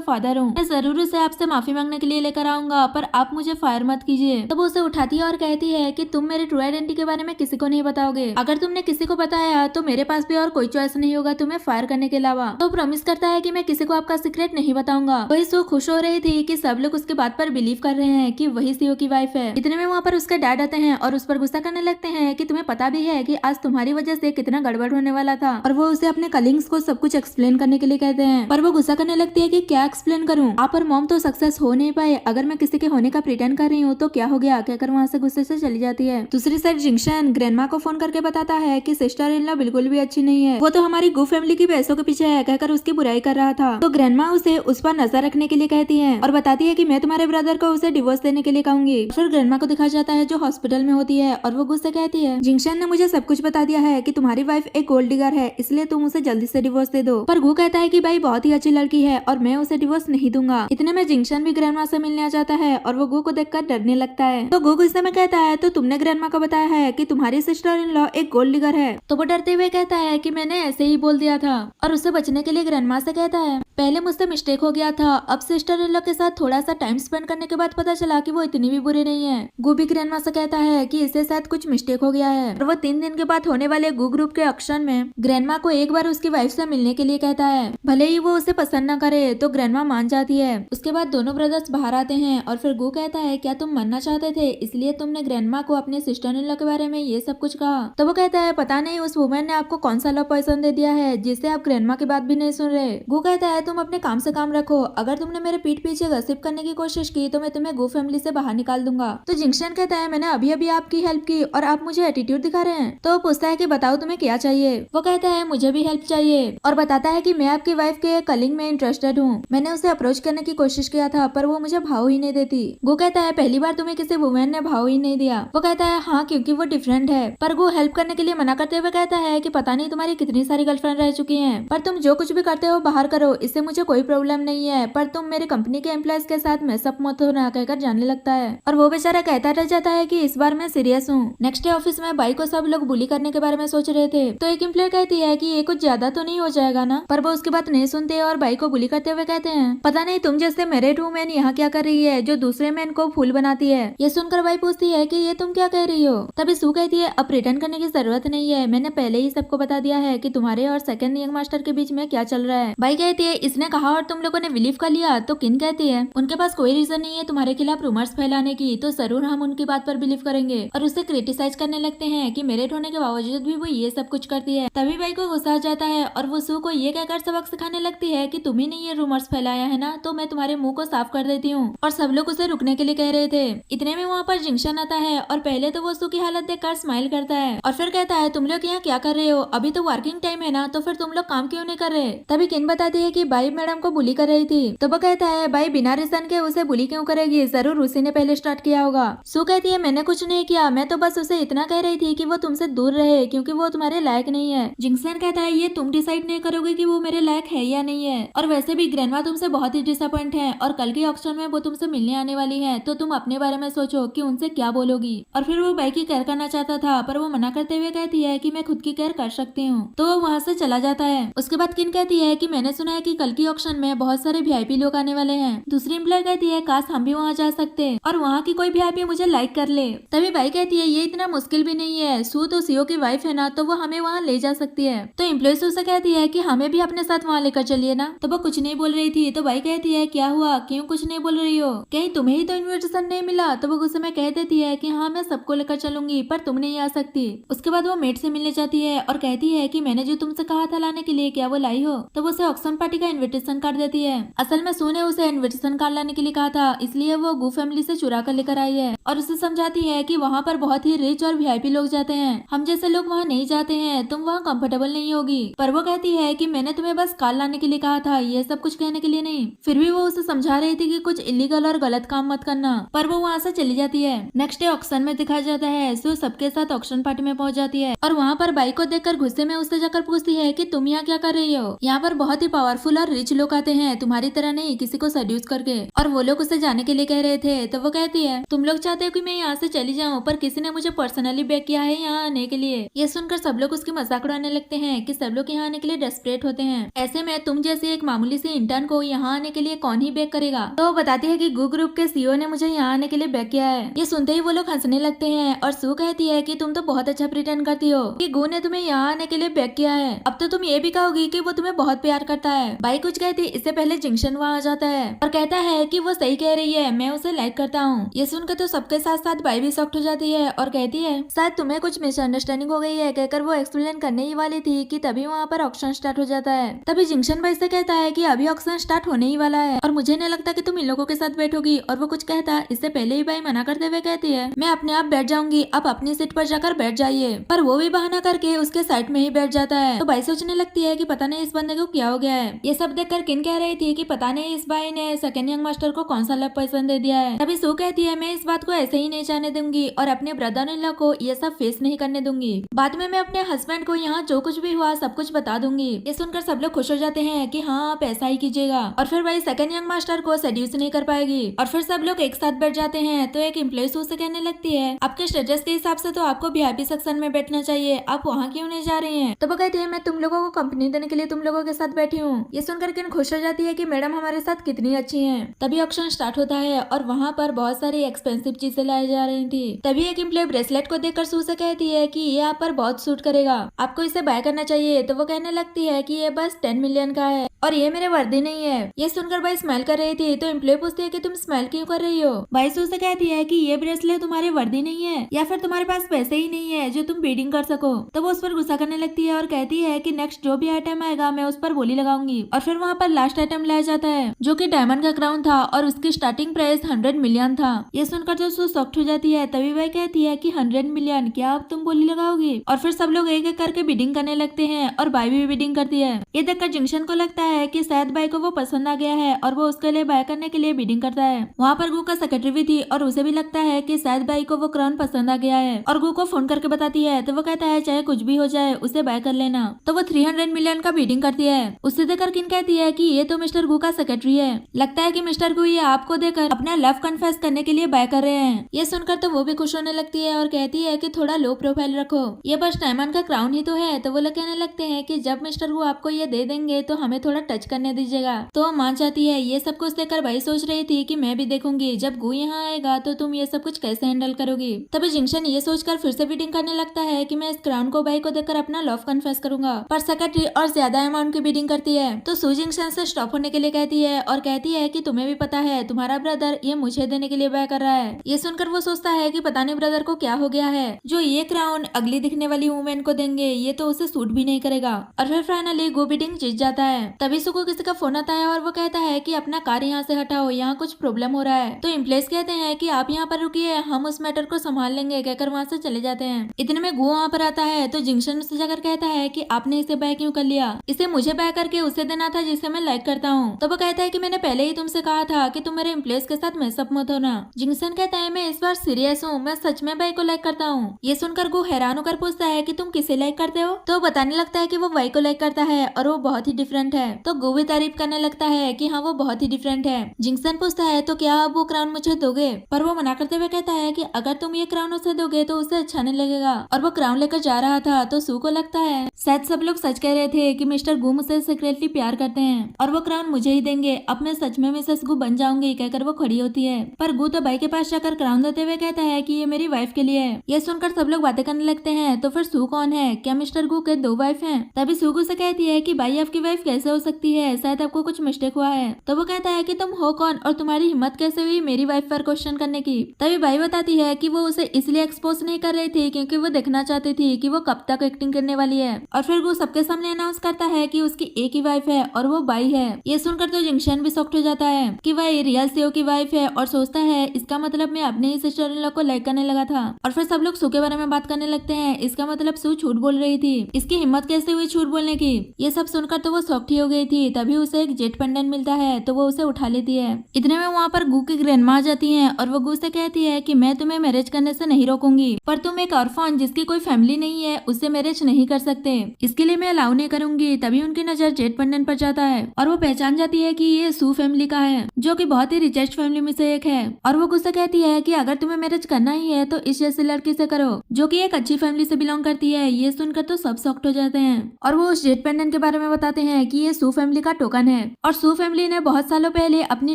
फादर हूँ, मैं जरूर उसे आपसे माफी मांगने के लिए लेकर आऊंगा, पर आप मुझे फायर मत कीजिए। तो वो उसे उठाती है और कहती है कि तुम मेरे ट्रू आइडेंटिटी के बारे में किसी को नहीं बताओगे, अगर तुमने किसी को बताया तो मेरे पास भी और कोई चॉइस नहीं होगा तुम्हें फायर करने के अलावा। तो प्रॉमिस करता है कि मैं किसी को आपका सीक्रेट नहीं बताऊंगा। वही सो खुश हो रही थी कि सब लोग उसके बात पर बिलीव कर रहे हैं कि वही सीओ की वाइफ है। इतने में वहाँ पर उसके डैड आते हैं और उस पर गुस्सा करने लगते हैं कि तुम्हें पता भी है कि आज तुम्हारी वजह से कितना गड़बड़ होने वाला था, और वो उसे अपने कलिंग्स को सब कुछ एक्सप्लेन करने के लिए कहते हैं। पर वो गुस्सा करने लगती है कि क्या एक्सप्लेन करूं, आप और मॉम तो सक्सेस हो नहीं पाए, अगर मैं किसी के होने का प्रिटेंड कर रही हूँ तो क्या हो गया, कहकर वहाँ से गुस्से से चली जाती है। दूसरी साइड जिंगशन ग्रैंडमा को फोन करके बताता है कि सिस्टर इन लॉ बिल्कुल भी अच्छी नहीं है, वो तो हमारी गू फैमिली की पैसों के पीछे है, कहकर उसकी बुराई कर रहा था। तो ग्रैंडमा उसे उस पर नजर रखने के लिए कहती है और बताती है कि मैं तुम्हारे ब्रदर को उसे डिवोर्स देने के लिए कहूंगी। फिर ग्रैंडमा को दिखाया जाता है जो हॉस्पिटल में होती है और वो गुस्से कहती है जिंगशन ने मुझे सब कुछ बता दिया है कि तुम्हारी वाइफ एक गोल्ड डिगर है, इसलिए तुम उसे जल्दी से डिवोर्स दे दो। पर गू कहता है कि भाई बहुत ही अच्छी लड़की है और मैं उसे डिवोर्स नहीं दूंगा। इतने में जिंगशन भी ग्रैंडमा से मिलने आ जाता है और वो गू को देखकर डरने लगता है। तो गू गुस्से में कहता है तो तुमने ग्रैंडमा को बताया है कि तुम्हारी सिस्टर इन लॉ एक गोल्ड डिगर है। तो वो डरते हुए कहता है कि मैंने ऐसे ही बोल दिया था, और उससे बचने के लिए ग्रैंडमा से कहता है पहले मुझसे मिस्टेक हो गया था, अब सिस्टर इन लॉ के साथ थोड़ा सा टाइम स्पेंड करने के बाद पता चला कि वो इतनी भी बुरी नहीं है। गू भी ग्रैंडमा से कहता है कि इससे शायद कुछ मिस्टेक हो गया है, और वो 3 दिन के बाद होने वाले गू ग्रुप के ऑक्शन में ग्रैंडमा को एक बार उसकी वाइफ से मिलने के लिए कहता है। भले ही वो उसे पसंद न करे तो ग्रैंडमा मान जाती है। उसके बाद दोनों ब्रदर्स बाहर आते हैं और फिर गू कहता है क्या तुम मरना चाहते थे, इसलिए तुमने ग्रैंडमा को अपने सिस्टर इन लॉ के बारे में ये सब कुछ कहा। तो वो कहता है पता नहीं उस वुमेन ने आपको कौन सा लव पॉइजन दे दिया है जिससे आप ग्रैंडमा की बात भी नहीं सुन रहे। गू कहता है तुम अपने काम से काम रखो, अगर तुमने मेरे पीठ पीछे गसिप करने की कोशिश की तो मैं तुम्हें गू फैमिली से बाहर निकाल दूंगा। तो जिंगशन कहता है मैंने अभी अभी आपकी हेल्प की और आप मुझे एटीट्यूड दिखा रहे हैं। तो वो पूछता है कि बताओ तुम्हें क्या चाहिए। वो कहता है मुझे भी हेल्प चाहिए और बताता है कि मैं आपकी वाइफ के कलिंग में इंटरेस्टेड हूँ। मैंने उसे अप्रोच करने की कोशिश किया था पर वो मुझे भाव ही नहीं देती। गू कहता है पहली बार तुम्हें किसी वुमेन ने भाव ही नहीं दिया। वो कहता है हाँ क्योंकि वो डिफरेंट है। पर गू हेल्प करने के लिए मना करते हुए कहता है कि पता नहीं तुम्हारी कितनी सारी गर्लफ्रेंड रह चुकी हैं, पर तुम जो कुछ भी करते हो बाहर करो, इससे मुझे कोई प्रॉब्लम नहीं है, पर तुम मेरे कंपनी के एम्प्लॉयज के साथ मैसअप मत होना, कहकर जाने लगता है। और वो बेचारा कहता रह जाता है कि इस बार मैं सीरियस हूँ। नेक्स्ट डे ऑफिस में बाई को सब लोग बुली करने के बारे में सोच रहे थे, तो एक एम्प्लॉय कहती है कि ये कुछ ज्यादा तो नहीं हो जाएगा ना, पर वो उसकी बात नहीं सुनते और बाई को बुली करते हुए कहते हैं पता नहीं तुम जैसे मैरिड वुमेन यहाँ क्या कर रही है जो दूसरे मैन को फूल बनाती है। ये सुनकर बाई पूछती है कि ये तुम क्या कह रही हो। तभी सू कहती है अब रिटर्न करने की जरूरत नहीं है, मैंने पहले ही सबको बता दिया है कि तुम्हारे और सेकंड यंग मास्टर के बीच में क्या चल रहा है। बाई कहती है इसने कहा और तुम लोगों ने बिलीव कर लिया। तो किन कहती है उनके पास कोई रीजन नहीं है तुम्हारे खिलाफ रूमर्स फैलाने की, तो जरूर हम उनकी बात पर बिलीव करेंगे, और उसे क्रिटिसाइज करने लगते हैं कि मेरिट होने के बावजूद भी वो ये सब कुछ करती है। तभी बाई को गुस्सा आ जाता है और वो सू को ये कहकर सबक सिखाने लगती है कि तुम्ही ने ये रूमर्स फैलाया है ना, तो मैं तुम्हारे मुंह को साफ कर देती हूँ। और सब लोग उसे रुकने के लिए कह रहे थे। इतने में वहाँ पर जिंक्शन आता है और पहले तो वो सू की हालत देखकर स्माइल करता है और फिर कहता है तुम लोग यहाँ क्या कर रहे हो, अभी तो वर्किंग टाइम है ना, तो फिर तुम लोग काम क्यों नहीं कर रहे। तभी किन बताती है कि बाई मैडम को बुली कर रही थी। तो वो कहता है बाई बिना रीजन के उसे बुली क्यों करेगी, जरूर उसी ने पहले स्टार्ट किया होगा। सू कहती है मैंने कुछ नहीं किया, मैं तो बस उसे इतना कह रही थी कि वो तुमसे दूर रहे क्योंकि वो तुम्हारे लायक नहीं है। जिंक्शन कहता है ये तुम डिसाइड नहीं करोगे कि वो मेरे लायक है या नहीं है, और वैसे भी ग्रैंडमा तुमसे बहुत ही डिसअपॉइंट है और कल के ऑक्शन में वो तुमसे मिलने आने वाली है, तो तुम अपने बारे में सोचो कि उनसे क्या बोलोगी। और फिर वो बाई की केयर करना चाहता था पर वो मना करते हुए कहती है कि मैं खुद की केयर कर सकती हूँ, तो वो वहाँ से चला जाता है। उसके बाद किन कहती है कि मैंने सुना है कि कल की ऑक्शन में बहुत सारे वीआईपी लोग आने वाले हैं। दूसरी एम्प्लॉय कहती है काश हम भी वहाँ जा सकते और वहाँ की कोई वीआईपी मुझे लाइक कर ले। तभी बाई कहती है ये इतना मुश्किल भी नहीं है, सू तो सीओ की वाइफ है ना, तो वो हमें वहाँ ले जा सकती है। तो एम्प्लॉय सू से कहती है कि हमें भी अपने साथ वहाँ लेकर चलिए ना। तो वो कुछ नहीं बोल रही थी। तो बाई कहती है क्या हुआ, क्यों कुछ नहीं बोल रही हो, कहीं तुम्हें ही तो इन्विटेशन नहीं मिला। तो वो गुस्से में कह देती है कि हाँ मैं सबको लेकर चलूंगी पर तुम नहीं आ सकती। उसके बाद वो मेट से मिलने जाती है और कहती है कि मैंने जो तुमसे कहा था लाने के लिए क्या वो लाई हो। तो वो उसे ऑक्शन पार्टी का इन्विटेशन कार्ड देती है। असल में सू ने उसे इन्विटेशन कार्ड लाने के लिए कहा था, इसलिए वो गू फैमिली से चुरा कर लेकर आई है और उसे समझाती है कि वहाँ पर बहुत ही रिच और वीआईपी लोग जाते हैं, हम जैसे लोग वहाँ नहीं जाते हैं, तुम वहाँ कंफर्टेबल नहीं होगी। पर वो कहती है कि मैंने तुम्हें बस कार्ड लाने के लिए कहा था, ये सब कुछ कहने के लिए नहीं। फिर भी वो उसे समझा रही थी कि कुछ इलीगल और गलत काम मत करना, पर वो वहाँ से चली जाती है। नेक्स्ट डे ऑक्शन में दिखाया जाता है सू सबके साथ ऑक्शन पार्टी में पहुंच जाती है और वहाँ पर बाई को देखकर गुस्से में उससे जाकर पूछती है कि तुम यहाँ क्या कर रही हो, यहाँ पर बहुत ही पावरफुल बाहर रिच लोग आते हैं, तुम्हारी तरह नहीं किसी को सेड्यूस करके, और वो लोग उसे जाने के लिए कह रहे थे। तो वो कहती है तुम लोग चाहते हो कि मैं यहाँ से चली जाऊँ, पर किसी ने मुझे पर्सनली बेक किया है यहाँ आने के लिए। ये सुनकर सब लोग उसकी मजाक उड़ाने लगते हैं कि सब लोग यहाँ आने के लिए डेस्परेट होते हैं, ऐसे में तुम जैसे एक मामूली सी इंटर्न को यहाँ आने के लिए कौन ही बेक करेगा। तो वो बताती है कि गू ग्रुप के सीईओ ने मुझे यहाँ आने के लिए बेक किया है। ये सुनते ही वो लोग हंसने लगते हैं और सू कहती है कि तुम तो बहुत अच्छा प्रिटेंड करती हो कि गू ने तुम्हें यहाँ आने के लिए बेक किया है, अब तो तुम ये भी कहोगी कि वो तुम्हें बहुत प्यार करता है। भाई कुछ कहती इससे पहले जिंक्शन वहाँ आ जाता है और कहता है कि वो सही कह रही है, मैं उसे लाइक करता हूँ। ये सुनकर तो सबके साथ साथ भाई भी शॉक्ड हो जाती है और कहती है शायद तुम्हें कुछ मिसअंडरस्टैंडिंग हो गई है, कहकर वो एक्सप्लेन करने ही वाली थी कि तभी वहाँ पर ऑक्शन स्टार्ट हो जाता है। तभी जिंक्शन भाई से कहता है कि अभी ऑक्शन स्टार्ट होने ही वाला है और मुझे नहीं लगता कि तुम इन लोगों के साथ बैठोगी, और वो कुछ कहता इससे पहले ही भाई मना करते हुए कहती है मैं अपने आप बैठ जाऊंगी, आप अपनी सीट पर जाकर बैठ जाइए, पर वो भी बहाना करके उसके साइड में ही बैठ जाता है। तो भाई सोचने लगती है कि पता नहीं इस बंदे को क्या हो गया है। ये सब देखकर किन कह रही थी कि पता नहीं इस भाई ने सेकंड यंग मास्टर को कौन सा लव पसंद दे दिया है। तभी सू कहती है मैं इस बात को ऐसे ही नहीं जाने दूंगी और अपने ब्रदर इन लॉ को ये सब फेस नहीं करने दूंगी, बाद में मैं अपने हस्बैंड को यहाँ जो कुछ भी हुआ सब कुछ बता दूंगी। ये सुनकर सब लोग खुश हो जाते हैं कि हाँ आप ऐसा ही कीजिएगा, और फिर भाई सेकंड यंग मास्टर को सेड्यूस नहीं कर पाएगी और फिर सब लोग एक साथ बैठ जाते हैं। तो एक एम्प्लॉय से कहने लगती है आपके स्टेटस के हिसाब से तो आपको वीआईपी सेक्शन में बैठना चाहिए, आप वहाँ क्यों नहीं जा रही हैं? तो वो कहती है मैं तुम लोगों को कंपनी देने के लिए तुम लोगों के साथ बैठी हूँ। ये सुनकर किन खुश हो जाती है कि मैडम हमारे साथ कितनी अच्छी हैं। तभी ऑक्शन स्टार्ट होता है और वहाँ पर बहुत सारी एक्सपेंसिव चीजें लाई जा रही थी। तभी एक एम्प्लॉय ब्रेसलेट को देखकर सू से कहती है कि ये आप पर बहुत सूट करेगा, आपको इसे बाय करना चाहिए। तो वो कहने लगती है कि ये बस 10 मिलियन का है और ये मेरे वर्दी नहीं है। ये सुनकर भाई स्माइल कर रही थी। तो एम्प्लॉय पूछती है कि तुम स्माइल क्यों कर रही हो? भाई सू से कहती है कि ये ब्रेसलेट तुम्हारे वर्दी नहीं है या फिर तुम्हारे पास पैसे ही नहीं है जो तुम बीडिंग कर सको। तो वो उस पर गुस्सा करने लगती है और कहती है कि नेक्स्ट जो भी आइटम आएगा मैं उस पर बोली लगाऊंगी। और फिर वहाँ पर लास्ट आइटम लाया जाता है जो कि डायमंड का क्राउन था और उसकी स्टार्टिंग प्राइस 100 मिलियन था। ये सुनकर तो सू शॉक्ड हो जाती है। तभी भाई कहती है कि 100 मिलियन क्या अब तुम बोली लगाओगी? और फिर सब लोग एक एक करके बिडिंग करने लगते हैं और भाई भी बिडिंग करती है। ये देखकर जिंक्शन को लगता है कि शायद भाई को वो पसंद आ गया है और वो उसके लिए बाय करने के लिए बिडिंग करता है। वहाँ पर गू का सेक्रेटरी भी थी और उसे भी लगता है कि शायद भाई को वो क्राउन पसंद आ गया है और गू को फोन करके बताती है। तो वो कहता है चाहे कुछ भी हो जाए उसे बाय कर लेना। तो वो 300 मिलियन का बिडिंग करती है। उससे देखकर किन कहती है कि ये तो मिस्टर गू का सेक्रेटरी है, लगता है कि मिस्टर गू ये आपको देकर अपना लव कन्फेस करने के लिए बाय कर रहे हैं। ये सुनकर तो वो भी खुश होने लगती है और कहती है कि थोड़ा लो प्रोफाइल रखो, ये बस डायमंड का क्राउन ही तो है। तो वो लोग कहने लगते हैं कि जब मिस्टर गू आपको ये दे देंगे तो हमें थोड़ा टच करने दीजिएगा। तो वो मान जाती है। ये सब कुछ देखकर भाई सोच रही थी कि मैं भी देखूंगी जब गू यहाँ आएगा तो तुम ये सब कुछ कैसे हैंडल करोगी। तभी जिंक्शन ये सोचकर फिर से बिडिंग करने लगता है कि मैं इस क्राउन को भाई को देकर अपना लव कन्फेस करूंगा, पर सेक्रेटरी और ज्यादा अमाउंट की बिडिंग करती है। तो सू जिंक्शन से स्टॉप होने के लिए कहती है और कहती है कि तुम्हें भी पता है तुम्हारा ब्रदर ये मुझे देने के लिए बाय कर रहा है। ये सुनकर वो सोचता है कि पता नहीं ब्रदर को क्या हो गया है जो ये क्राउन अगली दिखने वाली वुमेन को देंगे, ये तो उसे सूट भी नहीं करेगा। और फिर फाइनली गो बिडिंग जीत जाता है। तभी सू को किसी का फोन आता है और वो कहता है कि अपना कार यहाँ से हटाओ, यहाँ कुछ प्रॉब्लम हो रहा है। तो एम्प्लॉइज कहते हैं कि आप यहाँ पर रुकिए, हम उस मैटर को संभाल लेंगे, कहकर वहाँ से चले जाते हैं। इतने में गो वहाँ पर आता है तो जिंक्शन से जाकर कहता है कि आपने इसे बाय क्यों कर लिया, इसे मुझे बाय करके उसे देना था जिसे मैं लाइक करता हूँ। तो वो कहता है कि मैंने पहले ही तुमसे कहा था कि तुम मेरे एम्प्लॉइज के साथ मैसअप मत होना। जिंक्शन कहता है मैं इस बार सीरियस हूँ, मैं सच में बाय को लाइक करता हूँ। ये सुनकर गो हैरान होकर पूछता है कि तुम किसे लाइक करते हो। तो बताने लगता है कि वो बाय को लाइक करता है और वो बहुत ही डिफरेंट है। तो गो भी तारीफ करने लगता है कि हाँ वो बहुत ही डिफरेंट है। जिंक्शन पूछता है तो क्या आप वो क्राउन मुझे दोगे, पर वो मना करते हुए कहता है कि अगर तुम ये क्राउन उसे दोगे तो उसे अच्छा नहीं लगेगा। और वो क्राउन लेकर जा रहा था तो सू को लगता है शायद सब लोग सच कह रहे थे कि मिस्टर गू मुझसे सीक्रेटली प्यार करते हैं और वो क्राउन मुझे ही देंगे, अब मैं सच में मिसेस गू बन जाऊंगी, कहकर वो खड़ी होती है। पर गू तो भाई के पास जाकर क्राउन देते हुए कहता है कि ये मेरी वाइफ के लिए है। ये सुनकर सब लोग बातें करने लगते हैं। तो फिर सू कौन है, क्या मिस्टर गू के 2 वाइफ हैं? तभी सू गू से कहती है कि भाई आपकी वाइफ कैसे हो सकती है, शायद आपको कुछ मिस्टेक हुआ है। तो वो कहता है कि तुम हो कौन और तुम्हारी हिम्मत कैसे हुई मेरी वाइफ पर क्वेश्चन करने की। तभी भाई बताती है कि वो उसे इसलिए एक्सपोज नहीं कर रही थी क्योंकि वो देखना चाहती थी कि वो कब तक एक्टिंग करने वाली है। और फिर वो सबके सामने अनाउंस करता है कि उसकी एक ही वाइफ है और वो बाई है। ये सुनकर तो जिंक्शन भी शॉक्ड हो जाता है कि वह रियल सीईओ की वाइफ है और सोचता है इसका मतलब मैं अपने ही सिस्टर इन लॉ को लाइक करने लगा था। और फिर सब लोग सू के बारे में बात करने लगते हैं, इसका मतलब सू झूठ बोल रही थी, इसकी हिम्मत कैसे हुई झूठ बोलने की। ये सब सुनकर तो वो शॉक्ड ही हो गई थी। तभी उसे एक जेट पेंडेंट मिलता है तो वो उसे उठा लेती है। इतने में वहाँ पर गू की ग्रैंडमा आ जाती है और वो गू से कहती है कि मैं तुम्हें मैरिज करने से नहीं रोकूंगी, पर तुम एक ऑर्फन जिसकी कोई फैमिली नहीं है उससे मैरिज नहीं कर सकते, इसके लिए मैं अलाउ नहीं करूंगी। तभी उनकी नजर जेट पेंडेंट ध्यान पड़ जाता है और वो पहचान जाती है कि ये सू फैमिली का है, जो कि बहुत ही रिचेस्ट फैमिली में से एक है। और वो गुस्सा कहती है कि अगर तुम्हें मैरिज करना ही है तो इस जैसे लड़की से करो, जो कि एक अच्छी फैमिली से बिलोंग करती है। ये सुनकर तो सब शॉक्ड हो जाते हैं और वो उस जेट पेंडेंट के बारे में बताते हैं कि ये सू फैमिली का टोकन है और सू फैमिली ने बहुत सालों पहले अपनी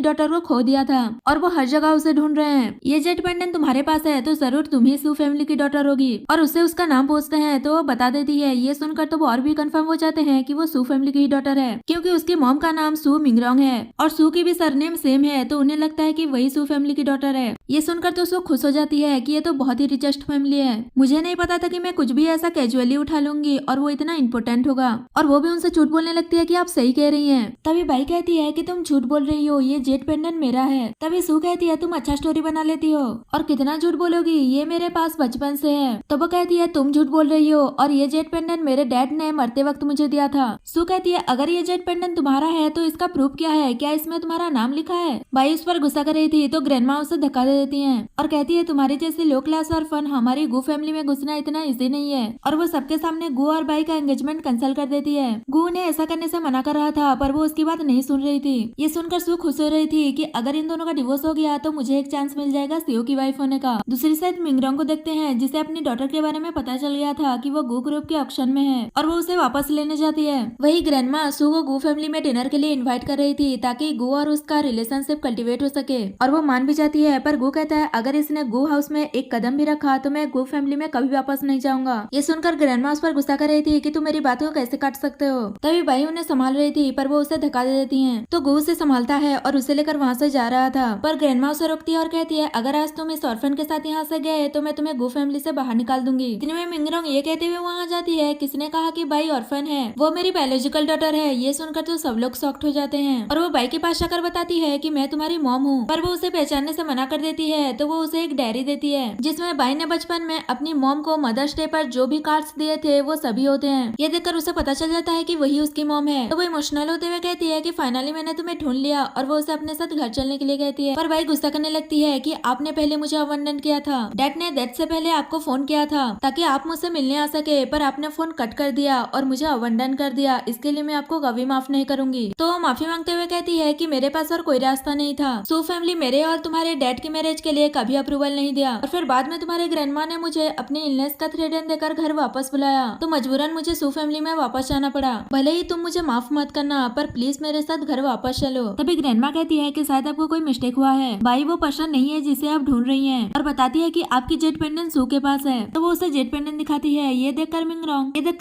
डॉटर को खो दिया था और वो हर जगह उसे ढूंढ रहे हैं। ये जेट पेंडेंट तुम्हारे पास है तो जरूर तुम ही सू फैमिली की डॉटर होगी और उससे उसका नाम पूछते हैं तो वो बता देती है। ये सुनकर तो वो और भी कंफर्म हो जाते हैं कि वो सू फैमिली की ही डॉटर है, क्योंकि उसकी मॉम का नाम सू मिंगरोंग है और सू की भी सरनेम सेम है, तो उन्हें लगता है कि वही सू फैमिली की डॉटर है। ये सुनकर तो सू खुश हो जाती है कि ये तो बहुत ही रिचेस्ट फैमिली है। मुझे नहीं पता था कि मैं कुछ भी ऐसा कैजुअली उठा लूंगी और वो इतना इम्पोर्टेंट होगा। और वो भी उनसे झूठ बोलने लगती है कि आप सही कह रही हैं। तभी बाई कहती है कि तुम झूठ बोल रही हो, ये जेट पेंडेंट मेरा है। तभी सू कहती है तुम अच्छा स्टोरी बना लेती हो और कितना झूठ बोलोगी, ये मेरे पास बचपन से है। तो वो कहती है तुम झूठ बोल रही हो और ये जेट पेंडेंट मेरे डैड ने मरते वक्त मुझे दिया था। सू कहती है अगर ये जेट पेंडेंट तुम्हारा है तो इसका प्रूफ क्या है, क्या इसमें तुम्हारा नाम लिखा है। बाई उस पर गुस्सा कर रही थी तो ग्रैंडमा उसे धक्का दे देती है और कहती है तुम्हारी जैसी लो क्लास और फन हमारी गू फैमिली में घुसना इतना इजी नहीं है। और वो सबके सामने गू और बाई का एंगेजमेंट कैंसिल कर देती है। गू ने ऐसा करने से मना कर रहा था पर वो उसकी बात नहीं सुन रही थी। ये सुनकर सू खुश हो रही थी कि अगर इन दोनों का डिवोर्स हो गया तो मुझे एक चांस मिल जाएगा सीओ की वाइफ होने का। दूसरी साइड मिंगरोंग को देखते हैं जिसे अपनी डॉटर के बारे में पता चल गया था कि वो गू ग्रुप के ऑप्शन में है और वो उसे वापस लेने जाती है। वही ग्रैंडमा सू को गू फैमिली में डिनर के लिए इन्वाइट कर रही थी ताकि गू और उसका रिलेशनशिप कल्टीवेट हो सके और वो मान भी जाती है। पर गू कहता है अगर इसने गू हाउस में एक कदम भी रखा तो मैं गू फैमिली में कभी वापस नहीं जाऊंगा। ये सुनकर ग्रैंडमा उस पर गुस्सा कर रही थी कि तुम मेरी बातों को कैसे काट सकते हो। तभी बाई उन्हें संभाल रही थी पर वो उसे धक्का दे देती है तो गू उसे संभालता है और उसे लेकर वहाँ से जा रहा था। पर ग्रैंडमा उसे रोकती है और कहती है अगर आज तुम इस ऑर्फन के साथ यहाँ से गए तो मैं तुम्हें गू फैमिली से बाहर निकाल दूंगी। इतने में मिंगरोंग ये कहते हुए वहाँ जाती है किसने कहा कि बाई ऑर्फन है, वो मेरी बायोलॉजिकल डॉटर है। ये सुनकर तो सब लोग शॉक्ड हो जाते हैं और वो बाई के पास आकर बताती है कि मैं तुम्हारी मॉम हूँ। पर वो उसे पहचानने से मना कर देती है तो वो उसे एक डायरी देती है जिसमें बाई ने बचपन में अपनी मॉम को मदर्स डे पर जो भी कार्ड्स दिए थे वो सभी होते हैं। ये देखकर उसे पता चल जाता है कि वही उसकी मॉम है। तो वो इमोशनल होते हुए कहती है कि फाइनली मैंने तुम्हें ढूंढ लिया और वो उसे अपने साथ घर चलने के लिए कहती है। पर बाई गुस्सा करने लगती है कि आपने पहले मुझे अबंडन किया था, डैड ने डेथ से पहले आपको फोन किया था ताकि आप मुझसे मिलने आ सके, पर आपने फोन कट कर दिया और मुझे अबंडन कर दिया। इसके लिए मैं आपको कभी माफ नहीं करूंगी। तो माफी मांगते हुए कहती है कि मेरे पास और कोई रास्ता नहीं था। सू फैमिली मेरे और तुम्हारे डैड की मैरिज के लिए कभी अप्रूवल नहीं दिया और फिर बाद में तुम्हारे ग्रैंडमा ने मुझे अपने इलनेस का थ्रेडन देकर घर वापस बुलाया तो मजबूरन मुझे सू फैमिली में वापस जाना पड़ा। भले ही तुम मुझे माफ मत करना पर प्लीज मेरे साथ घर वापस चलो। तभी ग्रैंडमा कहती है कि शायद आपको कोई मिस्टेक हुआ है, बाई वो पर्सन नहीं है जिसे आप ढूंढ रही हैं और बताती है कि आपकी जेट पेंडेंट सू के पास है। तो वो उसे जेट पेंडेंट दिखाती है। ये देखकर